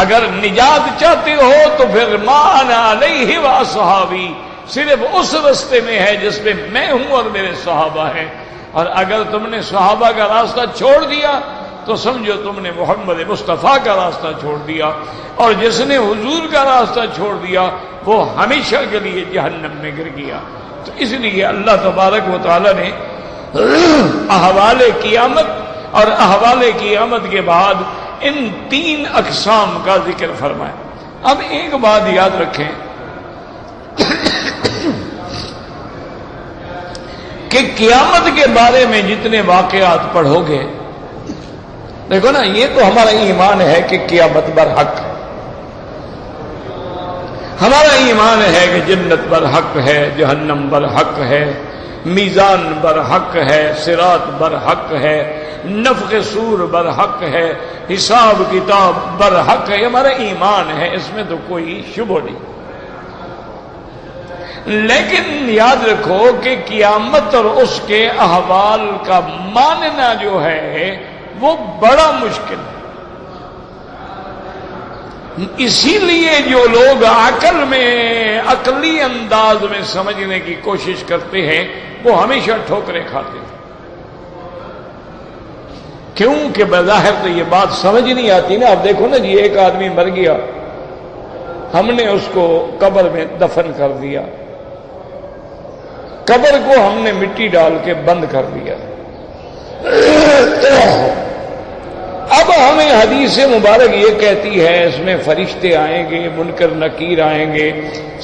اگر نجات چاہتے ہو تو پھر ما انا علیہ و اصحابی، صرف اس رستے میں ہے جس میں میں ہوں اور میرے صحابہ ہیں۔ اور اگر تم نے صحابہ کا راستہ چھوڑ دیا تو سمجھو تم نے محمد مصطفیٰ کا راستہ چھوڑ دیا، اور جس نے حضور کا راستہ چھوڑ دیا وہ ہمیشہ کے لیے جہنم میں گر گیا۔ تو اس لیے اللہ تبارک و تعالی نے احوال قیامت اور احوال قیامت کے بعد ان 3 اقسام کا ذکر فرمایا۔ اب ایک بات یاد رکھیں کہ قیامت کے بارے میں جتنے واقعات پڑھو گے، دیکھو نا، یہ تو ہمارا ایمان ہے کہ قیامت برحق، ہمارا ایمان ہے کہ جنت برحق ہے، جہنم برحق ہے، میزان برحق ہے، صراط برحق ہے، نفخ صور برحق ہے، حساب کتاب برحق ہے، ہمارا ایمان ہے، اس میں تو کوئی شبہ نہیں۔ لیکن یاد رکھو کہ قیامت اور اس کے احوال کا ماننا جو ہے وہ بڑا مشکل ہے۔ اسی لیے جو لوگ عقل میں عقلی انداز میں سمجھنے کی کوشش کرتے ہیں وہ ہمیشہ ٹھوکریں کھاتے ہیں، کیونکہ بظاہر تو یہ بات سمجھ نہیں آتی نا۔ اب دیکھو نا جی، ایک آدمی مر گیا، ہم نے اس کو قبر میں دفن کر دیا، قبر کو ہم نے مٹی ڈال کے بند کر دیا۔ اب ہمیں حدیث مبارک یہ کہتی ہے اس میں فرشتے آئیں گے، منکر نکیر آئیں گے،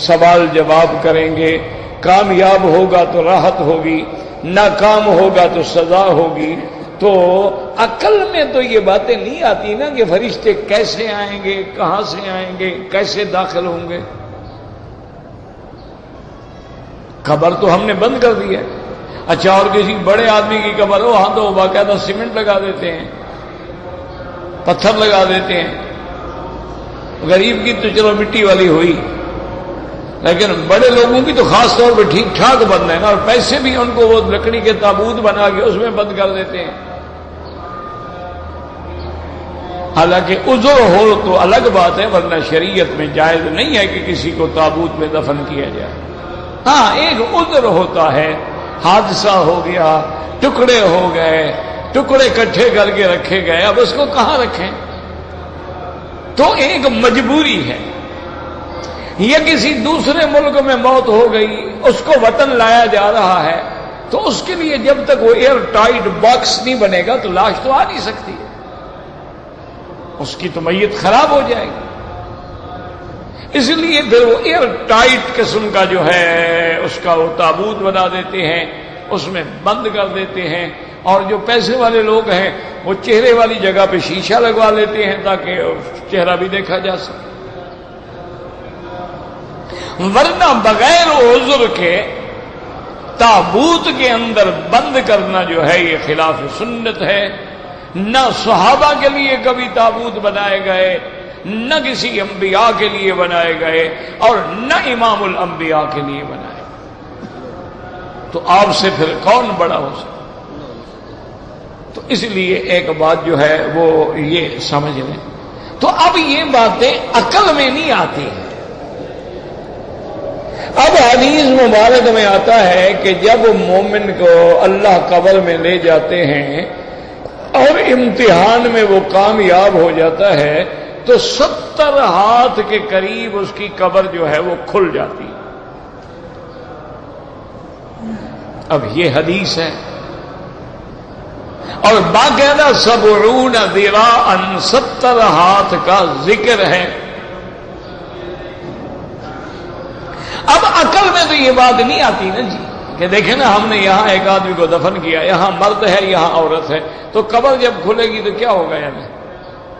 سوال جواب کریں گے، کامیاب ہوگا تو راحت ہوگی، ناکام ہوگا تو سزا ہوگی۔ تو عقل میں تو یہ باتیں نہیں آتی نا کہ فرشتے کیسے آئیں گے، کہاں سے آئیں گے، کیسے داخل ہوں گے۔ قبر تو ہم نے بند کر دی ہے۔ اچھا، اور کسی بڑے آدمی کی قبر ہو، ہاں تو باقاعدہ سیمنٹ لگا دیتے ہیں، پتھر لگا دیتے ہیں۔ غریب کی تو چلو مٹی والی ہوئی، لیکن بڑے لوگوں کی تو خاص طور پہ ٹھیک ٹھاک بند ہے نا، اور پیسے بھی ان کو وہ لکڑی کے تابوت بنا کے اس میں بند کر دیتے ہیں۔ حالانکہ عذر ہو تو الگ بات ہے، ورنہ شریعت میں جائز نہیں ہے کہ کسی کو تابوت میں دفن کیا جائے۔ ہاں، ایک عذر ہوتا ہے، حادثہ ہو گیا، ٹکڑے ہو گئے، ٹکڑے اکٹھے کر کے رکھے گئے، اب اس کو کہاں رکھیں؟ تو ایک مجبوری ہے۔ یا کسی دوسرے ملک میں موت ہو گئی، اس کو وطن لایا جا رہا ہے، تو اس کے لیے جب تک وہ ایئر ٹائٹ باکس نہیں بنے گا تو لاش تو آ نہیں سکتی، اس کی تو میت خراب ہو جائے گی۔ اس لیے پھر وہ ایئر ٹائٹ قسم کا جو ہے اس کا وہ تابوت بنا دیتے ہیں، اس میں بند کر دیتے ہیں۔ اور جو پیسے والے لوگ ہیں وہ چہرے والی جگہ پہ شیشہ لگوا لیتے ہیں تاکہ چہرہ بھی دیکھا جا سکے۔ ورنہ بغیر عذر کے تابوت کے اندر بند کرنا جو ہے یہ خلاف سنت ہے۔ نہ صحابہ کے لیے کبھی تابوت بنائے گئے، نہ کسی انبیاء کے لیے بنائے گئے، اور نہ امام الانبیاء کے لیے بنائے۔ تو آپ سے پھر کون بڑا ہو سکتا؟ تو اس لیے ایک بات جو ہے وہ یہ سمجھ لیں۔ تو اب یہ باتیں عقل میں نہیں آتی ہیں۔ اب حدیث مبارک میں آتا ہے کہ جب مومن کو اللہ قبر میں لے جاتے ہیں اور امتحان میں وہ کامیاب ہو جاتا ہے تو 70 ہاتھ کے قریب اس کی قبر جو ہے وہ کھل جاتی ہے۔ اب یہ حدیث ہے، اور باقاعدہ 70 ذراعا 70 ہاتھ کا ذکر ہے۔ اب عقل میں تو یہ بات نہیں آتی نا جی کہ دیکھیں نا، ہم نے یہاں ایک آدمی کو دفن کیا، یہاں مرد ہے یہاں عورت ہے، تو قبر جب کھلے گی تو کیا ہوگا؟ یعنی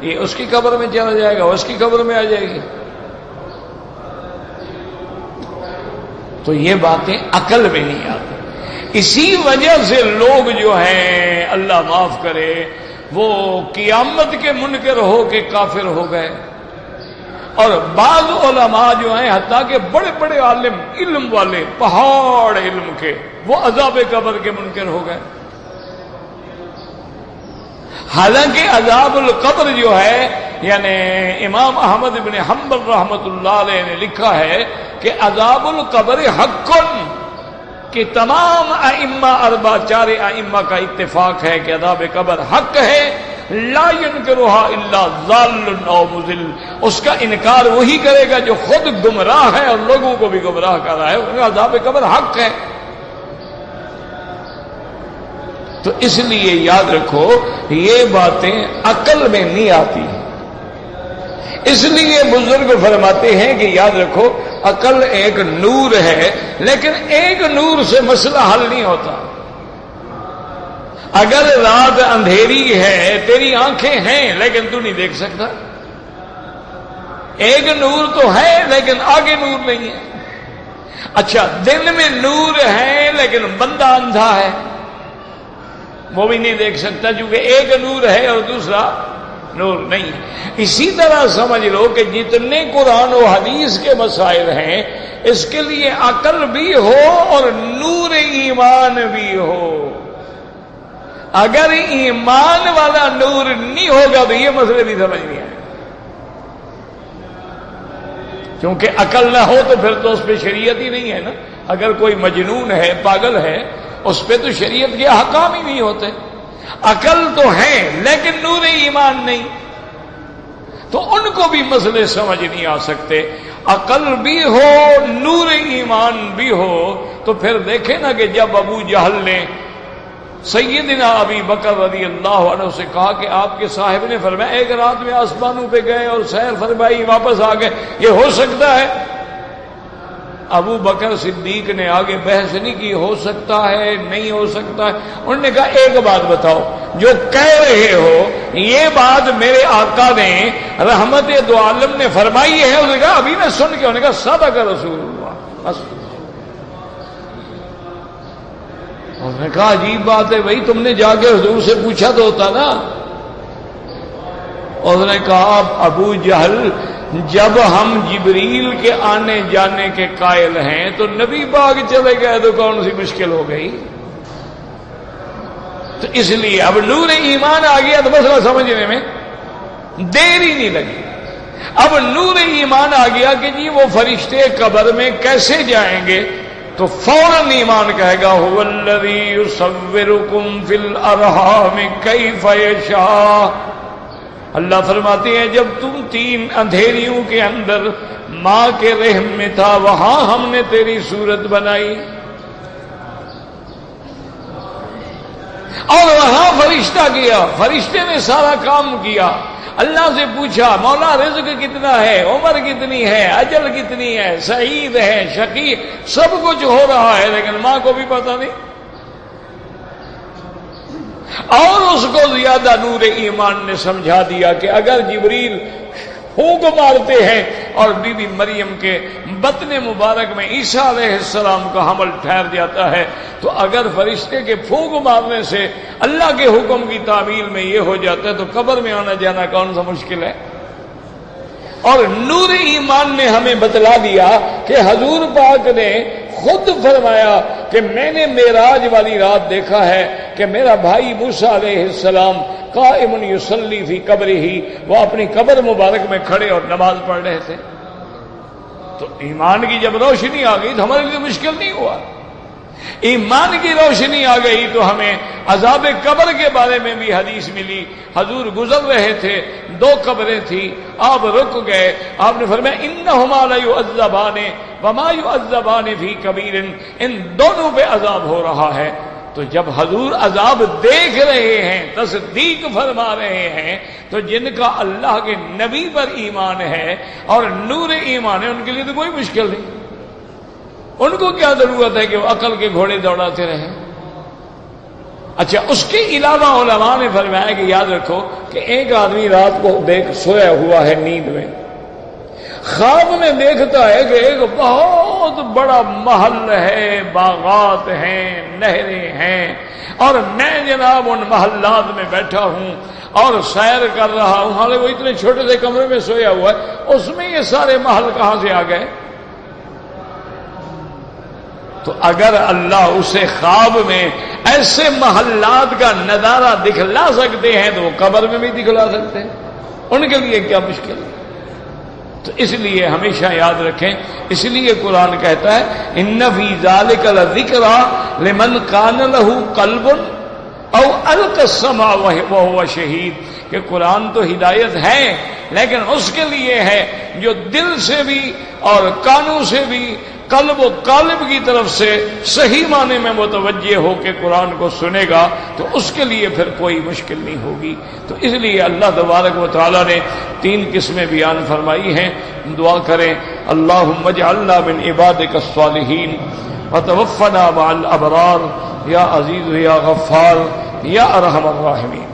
یہ اس کی قبر میں چلا جائے گا، اس کی قبر میں آ جائے گی۔ تو یہ باتیں عقل میں نہیں آتی۔ اسی وجہ سے لوگ جو ہیں، اللہ معاف کرے، وہ قیامت کے منکر ہو کے کافر ہو گئے، اور بعض علماء جو ہیں حتیٰ کہ بڑے بڑے عالم علم والے پہاڑ علم کے وہ عذاب قبر کے منکر ہو گئے. حالانکہ عذاب القبر جو ہے یعنی امام احمد بن حنبل رحمۃ اللہ علیہ نے لکھا ہے کہ عذاب القبر حق، کہ تمام ائمہ اربع چار ائمہ کا اتفاق ہے کہ عذاب قبر حق ہے. لا ينکرها الا ضال او مضل، اس کا انکار وہی کرے گا جو خود گمراہ ہے اور لوگوں کو بھی گمراہ کر رہا ہے. عذاب قبر حق ہے. تو اس لیے یاد رکھو یہ باتیں عقل میں نہیں آتی. اس لیے بزرگ فرماتے ہیں کہ یاد رکھو عقل ایک نور ہے، لیکن ایک نور سے مسئلہ حل نہیں ہوتا. اگر رات اندھیری ہے، تیری آنکھیں ہیں لیکن تو نہیں دیکھ سکتا. ایک نور تو ہے لیکن آگے نور نہیں ہے. اچھا دن میں نور ہے لیکن بندہ اندھا ہے، وہ بھی نہیں دیکھ سکتا چونکہ ایک نور ہے اور دوسرا نور نہیں. اسی طرح سمجھ لو کہ جتنے قرآن و حدیث کے مسائل ہیں اس کے لیے عقل بھی ہو اور نور ایمان بھی ہو. اگر ایمان والا نور نہیں ہوگا تو یہ مسئلے بھی سمجھ نہیں آئے. کیونکہ عقل نہ ہو تو پھر تو اس پہ شریعت ہی نہیں ہے نا. اگر کوئی مجنون ہے، پاگل ہے، اس پہ تو شریعت کے احکام ہی نہیں ہوتے. عقل تو ہے لیکن نور ایمان نہیں، تو ان کو بھی مسئلے سمجھ نہیں آ سکتے. عقل بھی ہو نور ایمان بھی ہو تو پھر دیکھیں نا کہ جب ابو جہل نے سیدنا ابی بکر رضی اللہ عنہ سے کہا کہ آپ کے صاحب نے فرمایا ایک رات میں آسمانوں پہ گئے اور سیر فرمائی واپس آ گئے، یہ ہو سکتا ہے؟ ابو بکر صدیق نے آگے بحث نہیں کی ہو سکتا ہے نہیں ہو سکتا ہے. انہوں نے کہا ایک بات بتاؤ، جو کہہ رہے ہو یہ بات میرے آقا نے رحمت دو عالم نے فرمائی ہے؟ انہوں نے کہا ابھی میں سن کے. انہوں نے کہا صدق رسول اللہ. انہوں نے کہا عجیب بات ہے بھائی، تم نے جا کے حضور سے پوچھا تو ہوتا نا. انہوں نے کہا ابو جہل جب ہم جبریل کے آنے جانے کے قائل ہیں تو نبی پاک چلے گئے تو کون سی مشکل ہو گئی؟ تو اس لیے اب نور ایمان آ گیا تو مسئلہ سمجھنے میں دیر ہی نہیں لگی. اب نور ایمان آ گیا کہ جی وہ فرشتے قبر میں کیسے جائیں گے تو فوراً ایمان کہے گا هو الذی یصورکم فی الارحام کیف یشاء. اللہ فرماتے ہیں جب تم 3 اندھیریوں کے اندر ماں کے رحم میں تھا وہاں ہم نے تیری صورت بنائی. اور وہاں فرشتہ گیا، فرشتے نے سارا کام کیا. اللہ سے پوچھا مولا رزق کتنا ہے، عمر کتنی ہے، اجل کتنی ہے، سعید ہے شقی، سب کچھ ہو رہا ہے لیکن ماں کو بھی پتہ نہیں. اور اس کو زیادہ نور ایمان نے سمجھا دیا کہ اگر جبریل پھونک مارتے ہیں اور بی بی مریم کے بطن مبارک میں عیسیٰ علیہ السلام کا حمل ٹھہر جاتا ہے تو اگر فرشتے کے پھونک مارنے سے اللہ کے حکم کی تعمیل میں یہ ہو جاتا ہے تو قبر میں آنا جانا کون سا مشکل ہے. اور نور ایمان نے ہمیں بتلا دیا کہ حضور پاک نے خود فرمایا کہ میں نے معراج والی رات دیکھا ہے کہ میرا بھائی موسیٰ علیہ السلام قائم یصلی فی قبرہ، وہ اپنی قبر مبارک میں کھڑے اور نماز پڑھ رہے تھے. تو ایمان کی جب روشنی آ گئی تو ہمارے لیے مشکل نہیں ہوا. ایمان کی روشنی آ گئی تو ہمیں عذاب قبر کے بارے میں بھی حدیث ملی. حضور گزر رہے تھے، 2 قبریں تھی، آپ رک گئے، آپ نے فرمایا انہما لیعذبان وما یعذبان فی کبیر، ان دونوں پہ عذاب ہو رہا ہے. تو جب حضور عذاب دیکھ رہے ہیں، تصدیق فرما رہے ہیں، تو جن کا اللہ کے نبی پر ایمان ہے اور نور ایمان ہے ان کے لیے تو کوئی مشکل نہیں. ان کو کیا ضرورت ہے کہ وہ عقل کے گھوڑے دوڑاتے رہیں. اچھا اس کے علاوہ علماء نے فرمایا کہ یاد رکھو کہ ایک آدمی رات کو سویا ہوا ہے نیند میں، خواب میں دیکھتا ہے کہ ایک بہت بڑا محل ہے، باغات ہیں، نہریں ہیں، اور میں جناب ان محلات میں بیٹھا ہوں اور سیر کر رہا ہوں. حالانکہ وہ اتنے چھوٹے سے کمرے میں سویا ہوا ہے، اس میں یہ سارے محل کہاں سے آ گئے؟ تو اگر اللہ اسے خواب میں ایسے محلات کا نظارہ دکھلا سکتے ہیں تو وہ قبر میں بھی دکھلا سکتے ہیں، ان کے لیے کیا مشکل ہے؟ تو اس لیے ہمیشہ یاد رکھیں، اس لیے قرآن کہتا ہے ان فی ذلک لذکری لمن کان لہ قلب او القی السمع وهو شہید، کہ قرآن تو ہدایت ہے لیکن اس کے لیے ہے جو دل سے بھی اور کانوں سے بھی قلب و قالب کی طرف سے صحیح معنی میں متوجہ ہو کے قرآن کو سنے گا تو اس کے لیے پھر کوئی مشکل نہیں ہوگی۔ تو اس لیے اللہ تبارک و تعالی نے 3 قسمیں بیان فرمائی ہیں۔ دعا کریں اللہم اجعلنا من عبادک الصالحین وتوفنا مع الابرار یا عزیز یا غفار یا ارحم الراحمین۔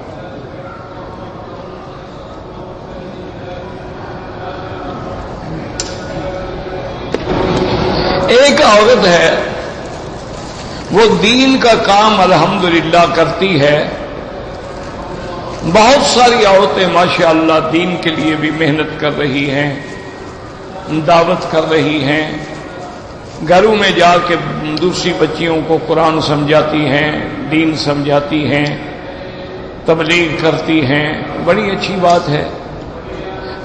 ایک عورت ہے، وہ دین کا کام الحمدللہ کرتی ہے۔ بہت ساری عورتیں ماشاءاللہ دین کے لیے بھی محنت کر رہی ہیں، دعوت کر رہی ہیں، گھروں میں جا کے دوسری بچیوں کو قرآن سمجھاتی ہیں، دین سمجھاتی ہیں، تبلیغ کرتی ہیں، بڑی اچھی بات ہے۔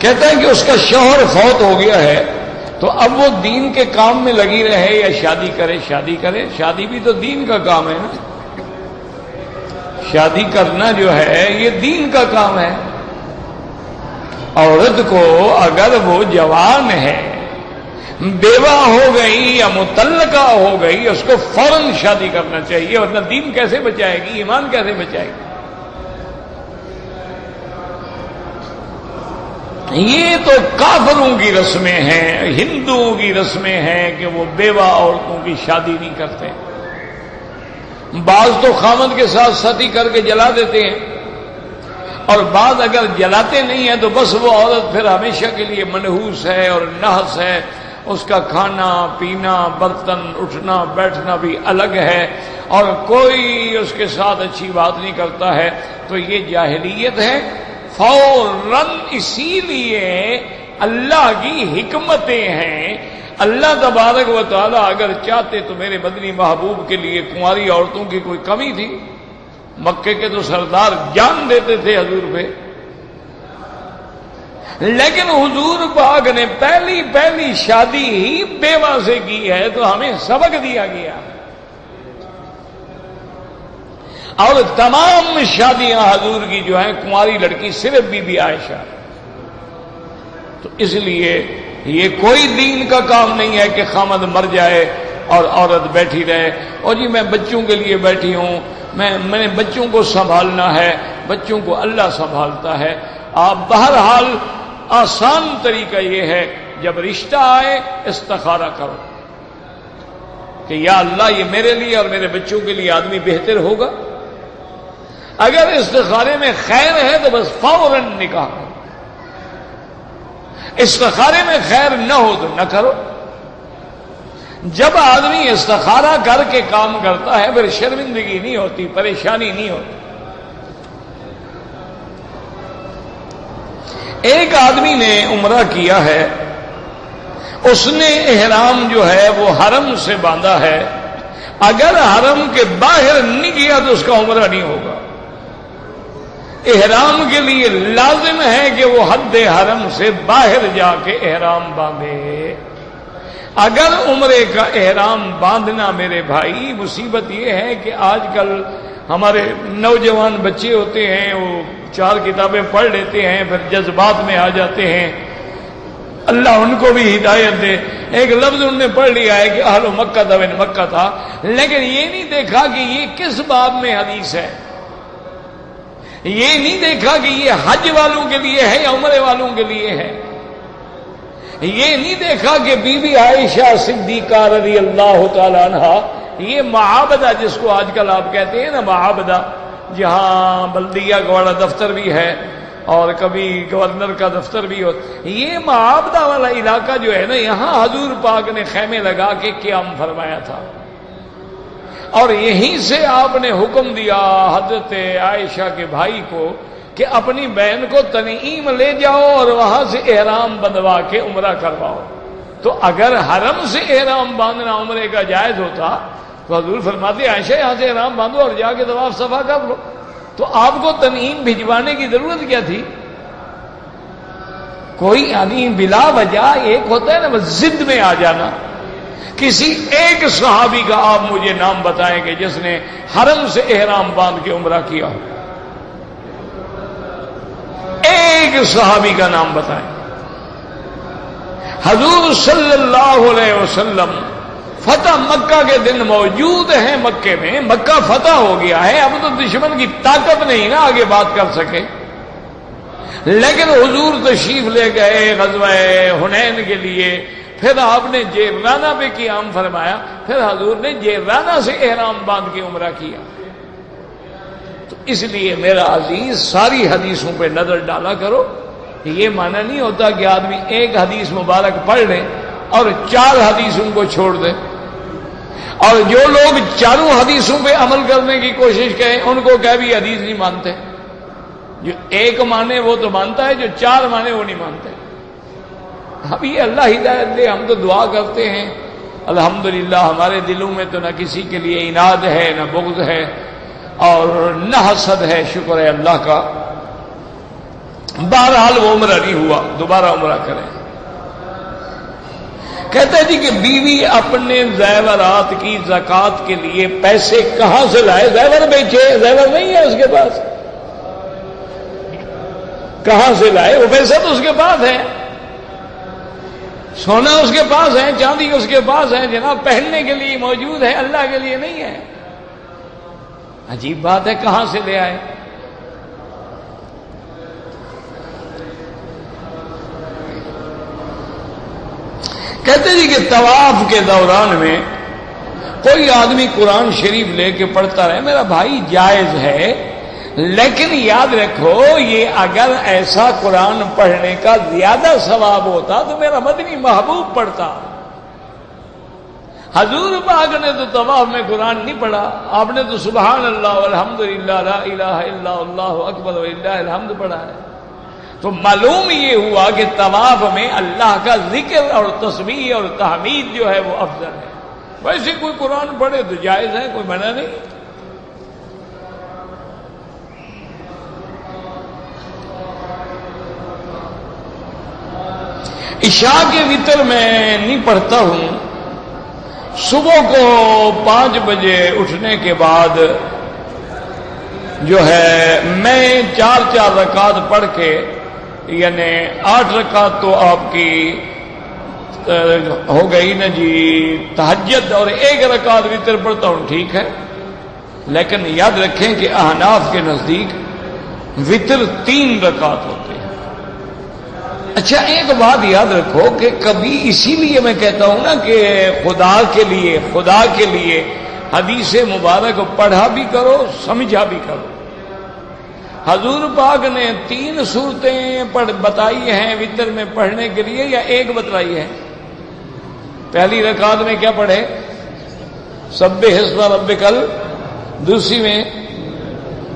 کہتا ہے کہ اس کا شوہر فوت ہو گیا ہے تو اب وہ دین کے کام میں لگی رہے یا شادی کرے؟ شادی کرے، شادی بھی تو دین کا کام ہے نا، شادی کرنا جو ہے یہ دین کا کام ہے۔ عورت کو اگر وہ جوان ہے، بیوہ ہو گئی یا مطلقہ ہو گئی، اس کو فوراً شادی کرنا چاہیے، ورنہ دین کیسے بچائے گی، ایمان کیسے بچائے گی؟ یہ تو کافروں کی رسمیں ہیں، ہندوؤں کی رسمیں ہیں کہ وہ بیوہ عورتوں کی شادی نہیں کرتے۔ بعض تو خامد کے ساتھ ستی کر کے جلا دیتے ہیں، اور بعض اگر جلاتے نہیں ہیں تو بس وہ عورت پھر ہمیشہ کے لیے منحوس ہے اور نحس ہے، اس کا کھانا پینا، برتن اٹھنا بیٹھنا بھی الگ ہے، اور کوئی اس کے ساتھ اچھی بات نہیں کرتا ہے۔ تو یہ جاہلیت ہے فوراً۔ اسی لیے اللہ کی حکمتیں ہیں۔ اللہ تبارک و تعالی اگر چاہتے تو میرے مدنی محبوب کے لیے کنواری عورتوں کی کوئی کمی تھی؟ مکے کے تو سردار جان دیتے تھے حضور پہ، لیکن حضور پاک نے پہلی شادی ہی بیوہ سے کی ہے، تو ہمیں سبق دیا گیا۔ اور تمام شادیاں حضور کی جو ہیں کنواری لڑکی صرف بی بی عائشہ۔ تو اس لیے یہ کوئی دین کا کام نہیں ہے کہ خامد مر جائے اور عورت بیٹھی رہے، اور جی میں بچوں کے لیے بیٹھی ہوں، میں نے بچوں کو سنبھالنا ہے، بچوں کو اللہ سنبھالتا ہے۔ آپ بہرحال آسان طریقہ یہ ہے جب رشتہ آئے استخارہ کرو کہ یا اللہ یہ میرے لیے اور میرے بچوں کے لیے آدمی بہتر ہوگا۔ اگر استخارے میں خیر ہے تو بس فوراً نکاح کرو، استخارے میں خیر نہ ہو تو نہ کرو۔ جب آدمی استخارہ کر کے کام کرتا ہے پھر شرمندگی نہیں ہوتی، پریشانی نہیں ہوتی۔ ایک آدمی نے عمرہ کیا ہے، اس نے احرام جو ہے وہ حرم سے باندھا ہے، اگر حرم کے باہر نہیں کیا تو اس کا عمرہ نہیں ہوگا۔ احرام کے لیے لازم ہے کہ وہ حد حرم سے باہر جا کے احرام باندھے۔ اگر عمرے کا احرام باندھنا میرے بھائی، مصیبت یہ ہے کہ آج کل ہمارے نوجوان بچے ہوتے ہیں، وہ 4 کتابیں پڑھ لیتے ہیں پھر جذبات میں آ جاتے ہیں، اللہ ان کو بھی ہدایت دے۔ ایک لفظ انہوں نے پڑھ لیا ہے کہ اہل مکہ تھا، بن مکہ تھا، لیکن یہ نہیں دیکھا کہ یہ کس باب میں حدیث ہے، یہ نہیں دیکھا کہ یہ حج والوں کے لیے ہے یا عمرے والوں کے لیے ہے، یہ نہیں دیکھا کہ بی بی عائشہ صدیقہ رضی اللہ تعالی عنہا، یہ معابدہ جس کو آج کل آپ کہتے ہیں نا معابدہ، جہاں بلدیہ کا بڑا دفتر بھی ہے اور کبھی گورنر کا دفتر بھی ہو، یہ معابدہ والا علاقہ جو ہے نا، یہاں حضور پاک نے خیمے لگا کے قیام فرمایا تھا، اور یہیں سے آپ نے حکم دیا حضرت عائشہ کے بھائی کو کہ اپنی بہن کو تنعیم لے جاؤ اور وہاں سے احرام بندوا کے عمرہ کرواؤ. تو اگر حرم سے احرام باندھنا عمرے کا جائز ہوتا تو حضور فرماتے عائشہ یہاں سے احرام باندھو اور جا کے طواف صفا کر لو. تو آپ کو تنعیم بھجوانے کی ضرورت کیا تھی؟ کوئی آدمی بلا وجہ ایک ہوتا ہے نا بس ضد میں آ جانا. کسی ایک صحابی کا آپ مجھے نام بتائیں کہ جس نے حرم سے احرام باندھ کے عمرہ کیا ہو. ایک صحابی کا نام بتائیں. حضور صلی اللہ علیہ وسلم فتح مکہ کے دن موجود ہیں مکے میں، مکہ فتح ہو گیا ہے، اب تو دشمن کی طاقت نہیں نا آگے بات کر سکے. لیکن حضور تشریف لے گئے غزوہ حنین کے لیے. پھر آپ نے جیرانہ پہ قیام فرمایا، پھر حضور نے جیرانہ سے احرام باندھ کے عمرہ کیا. تو اس لیے میرا عزیز ساری حدیثوں پہ نظر ڈالا کرو. یہ معنی نہیں ہوتا کہ آدمی ایک حدیث مبارک پڑھ لے اور 4 حدیثوں کو چھوڑ دے. اور جو لوگ 4 حدیثوں پہ عمل کرنے کی کوشش کریں ان کو کہہ بھی حدیث نہیں مانتے. جو ایک مانے وہ تو مانتا ہے، جو 4 مانے وہ نہیں مانتے. اب یہ اللہ ہدایت دے. ہم تو دعا کرتے ہیں الحمدللہ ہمارے دلوں میں تو نہ کسی کے لیے عناد ہے نہ بغض ہے اور نہ حسد ہے، شکر ہے اللہ کا. بہرحال وہ عمرہ نہیں ہوا، دوبارہ عمرہ کریں. کہتا جی کہ بیوی اپنے زیورات کی زکوٰۃ کے لیے پیسے کہاں سے لائے؟ زیور بیچے، زیور نہیں ہے اس کے پاس، کہاں سے لائے؟ وہ پیسہ تو اس کے پاس ہے، سونا اس کے پاس ہے، چاندی اس کے پاس ہے جناب، پہننے کے لیے موجود ہے، اللہ کے لیے نہیں ہے. عجیب بات ہے، کہاں سے لے آئے؟ کہتے جی کہ طواف کے دوران میں کوئی آدمی قرآن شریف لے کے پڑھتا رہے. میرا بھائی جائز ہے، لیکن یاد رکھو یہ اگر ایسا قرآن پڑھنے کا زیادہ ثواب ہوتا تو میرا مدنی محبوب پڑھتا. حضور پاک نے تو طواف میں قرآن نہیں پڑھا، آپ نے تو سبحان اللہ والحمدللہ لا الہ الا اللہ اکبر وللہ الحمد پڑھا ہے. تو معلوم یہ ہوا کہ طواف میں اللہ کا ذکر اور تسبیح اور تحمید جو ہے وہ افضل ہے. ویسے کوئی قرآن پڑھے تو جائز ہے، کوئی منع نہیں. عشاء کے وتر میں نہیں پڑھتا ہوں. صبح کو 5 بجے اٹھنے کے بعد جو ہے میں 4 رکعت پڑھ کے، یعنی 8 رکعت تو آپ کی ہو گئی نا جی تہجد، اور 1 رکعت وتر پڑھتا ہوں، ٹھیک ہے. لیکن یاد رکھیں کہ احناف کے نزدیک وتر 3 رکعت ہوتے ہیں. اچھا ایک بات یاد رکھو کہ کبھی اسی لیے میں کہتا ہوں نا کہ خدا کے لیے حدیث مبارک پڑھا بھی کرو سمجھا بھی کرو. حضور پاک نے 3 صورتیں بتائی ہیں وتر میں پڑھنے کے لیے یا 1 بتلائی ہے؟ پہلی رکعت میں کیا پڑھے؟ سبح اسم ربک، دوسری میں،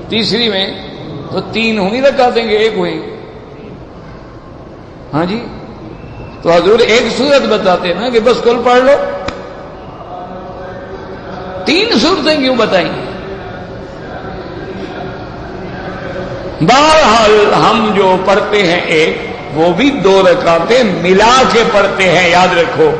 تیسری میں، تو 3 ہوئی رکعتیں کہ 1 ہوئی؟ ہاں جی. تو حضور 1 صورت بتاتے نا کہ بس کل پڑھ لو. 3 صورتیں کیوں بتائیں؟ بہرحال ہم جو پڑھتے ہیں وہ بھی 2 رکعتیں ملا کے پڑھتے ہیں. یاد رکھو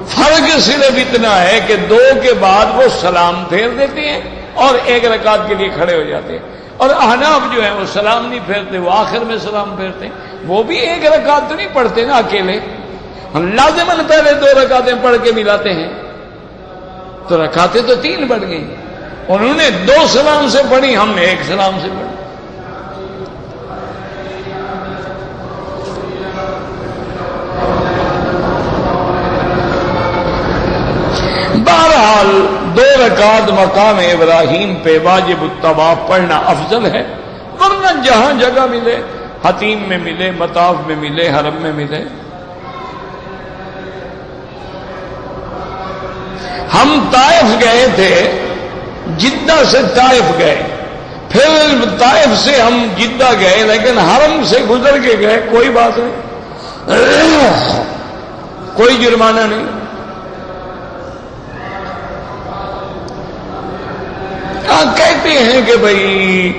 فرق صرف اتنا ہے کہ 2 کے بعد وہ سلام پھیر دیتے ہیں اور 1 رکعت کے لیے کھڑے ہو جاتے ہیں. اور احناف جو ہیں وہ سلام نہیں پھیرتے، وہ آخر میں سلام پھیرتے ہیں. وہ بھی 1 رکعت تو نہیں پڑھتے نا اکیلے، ہم لازماً پہلے 2 رکعتیں پڑھ کے ملاتے ہیں. تو رکعتیں تو 3 بڑھ گئی. انہوں نے 2 سلام سے پڑھی، ہم نے 1 سلام سے پڑھی. بہرحال 2 رکعت مقام ابراہیم پہ واجب الطواف پڑھنا افضل ہے. ورنہ جہاں جگہ ملے، حتیم میں ملے، مطاف میں ملے، حرم میں ملے. ہم طائف گئے تھے، جدہ سے طائف گئے. پھر طائف سے ہم جدہ گئے لیکن حرم سے گزر کے گئے، کوئی بات نہیں، کوئی جرمانہ نہیں۔ کہتے ہیں کہ بھائی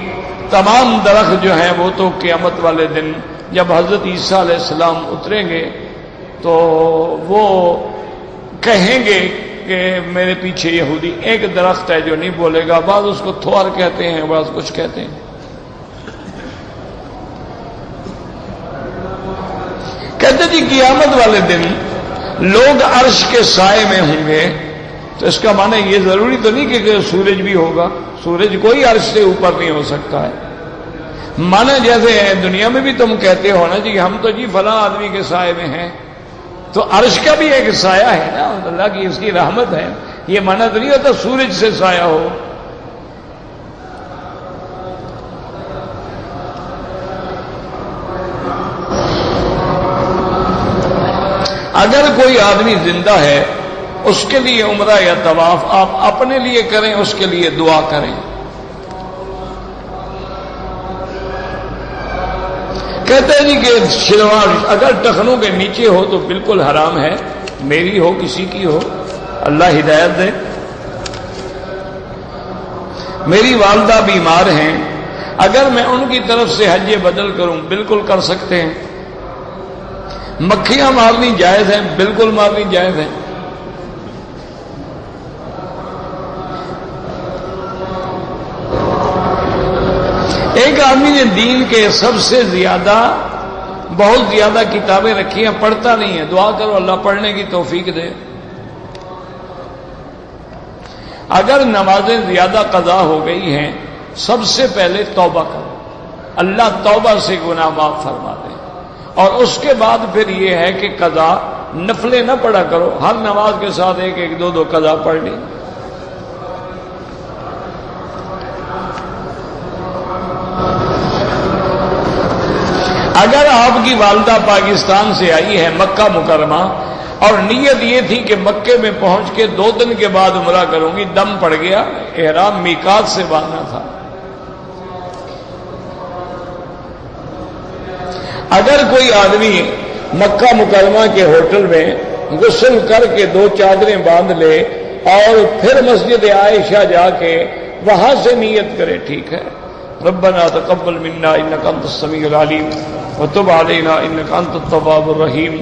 تمام درخت جو ہیں وہ تو قیامت والے دن جب حضرت عیسیٰ علیہ السلام اتریں گے تو وہ کہیں گے کہ میرے پیچھے یہودی، ایک درخت ہے جو نہیں بولے گا، بعض اس کو تھوار کہتے ہیں، بعض کچھ کہتے ہیں۔ کہتے جی قیامت والے دن لوگ عرش کے سائے میں ہوں گے، تو اس کا معنی یہ ضروری تو نہیں کہ سورج بھی ہوگا، سورج کوئی عرش سے اوپر نہیں ہو سکتا ہے۔ معنی جیسے دنیا میں بھی تم کہتے ہو نا جی ہم تو جی فلاں آدمی کے سائے میں ہیں، تو عرش کا بھی ایک سایہ ہے نا، اللہ کی اس کی رحمت ہے، یہ معنی تو نہیں ہوتا سورج سے سایہ ہو۔ اگر کوئی آدمی زندہ ہے اس کے لیے عمرہ یا طواف آپ اپنے لیے کریں، اس کے لیے دعا کریں۔ کہتے ہیں جی کہ شلوار اگر ٹخنوں کے نیچے ہو تو بالکل حرام ہے، میری ہو کسی کی ہو، اللہ ہدایت دے۔ میری والدہ بیمار ہیں، اگر میں ان کی طرف سے حج بدل کروں بالکل کر سکتے ہیں۔ مکھیاں مارنی جائز ہیں، بالکل مارنی جائز ہے۔ ایک آدمی نے دین کے سب سے زیادہ بہت زیادہ کتابیں رکھی ہیں، پڑھتا نہیں ہے، دعا کرو اللہ پڑھنے کی توفیق دے۔ اگر نمازیں زیادہ قضا ہو گئی ہیں سب سے پہلے توبہ کرو، اللہ توبہ سے گناہ معاف فرما دے، اور اس کے بعد پھر یہ ہے کہ قضا نفلیں نہ پڑھا کرو، ہر نماز کے ساتھ ایک ایک دو قضا پڑھ لی۔ اگر آپ کی والدہ پاکستان سے آئی ہے مکہ مکرمہ اور نیت یہ تھی کہ مکے میں پہنچ کے 2 دن کے بعد عمرہ کروں گی، دم پڑ گیا، احرام میقات سے باندھنا تھا۔ اگر کوئی آدمی مکہ مکرمہ کے ہوٹل میں غسل کر کے 2 چادریں باندھ لے اور پھر مسجد عائشہ جا کے وہاں سے نیت کرے، ٹھیک ہے۔ ربنا تقبل منا انک انت السمیع العلیم وتب علینا انک انت التواب الرحیم۔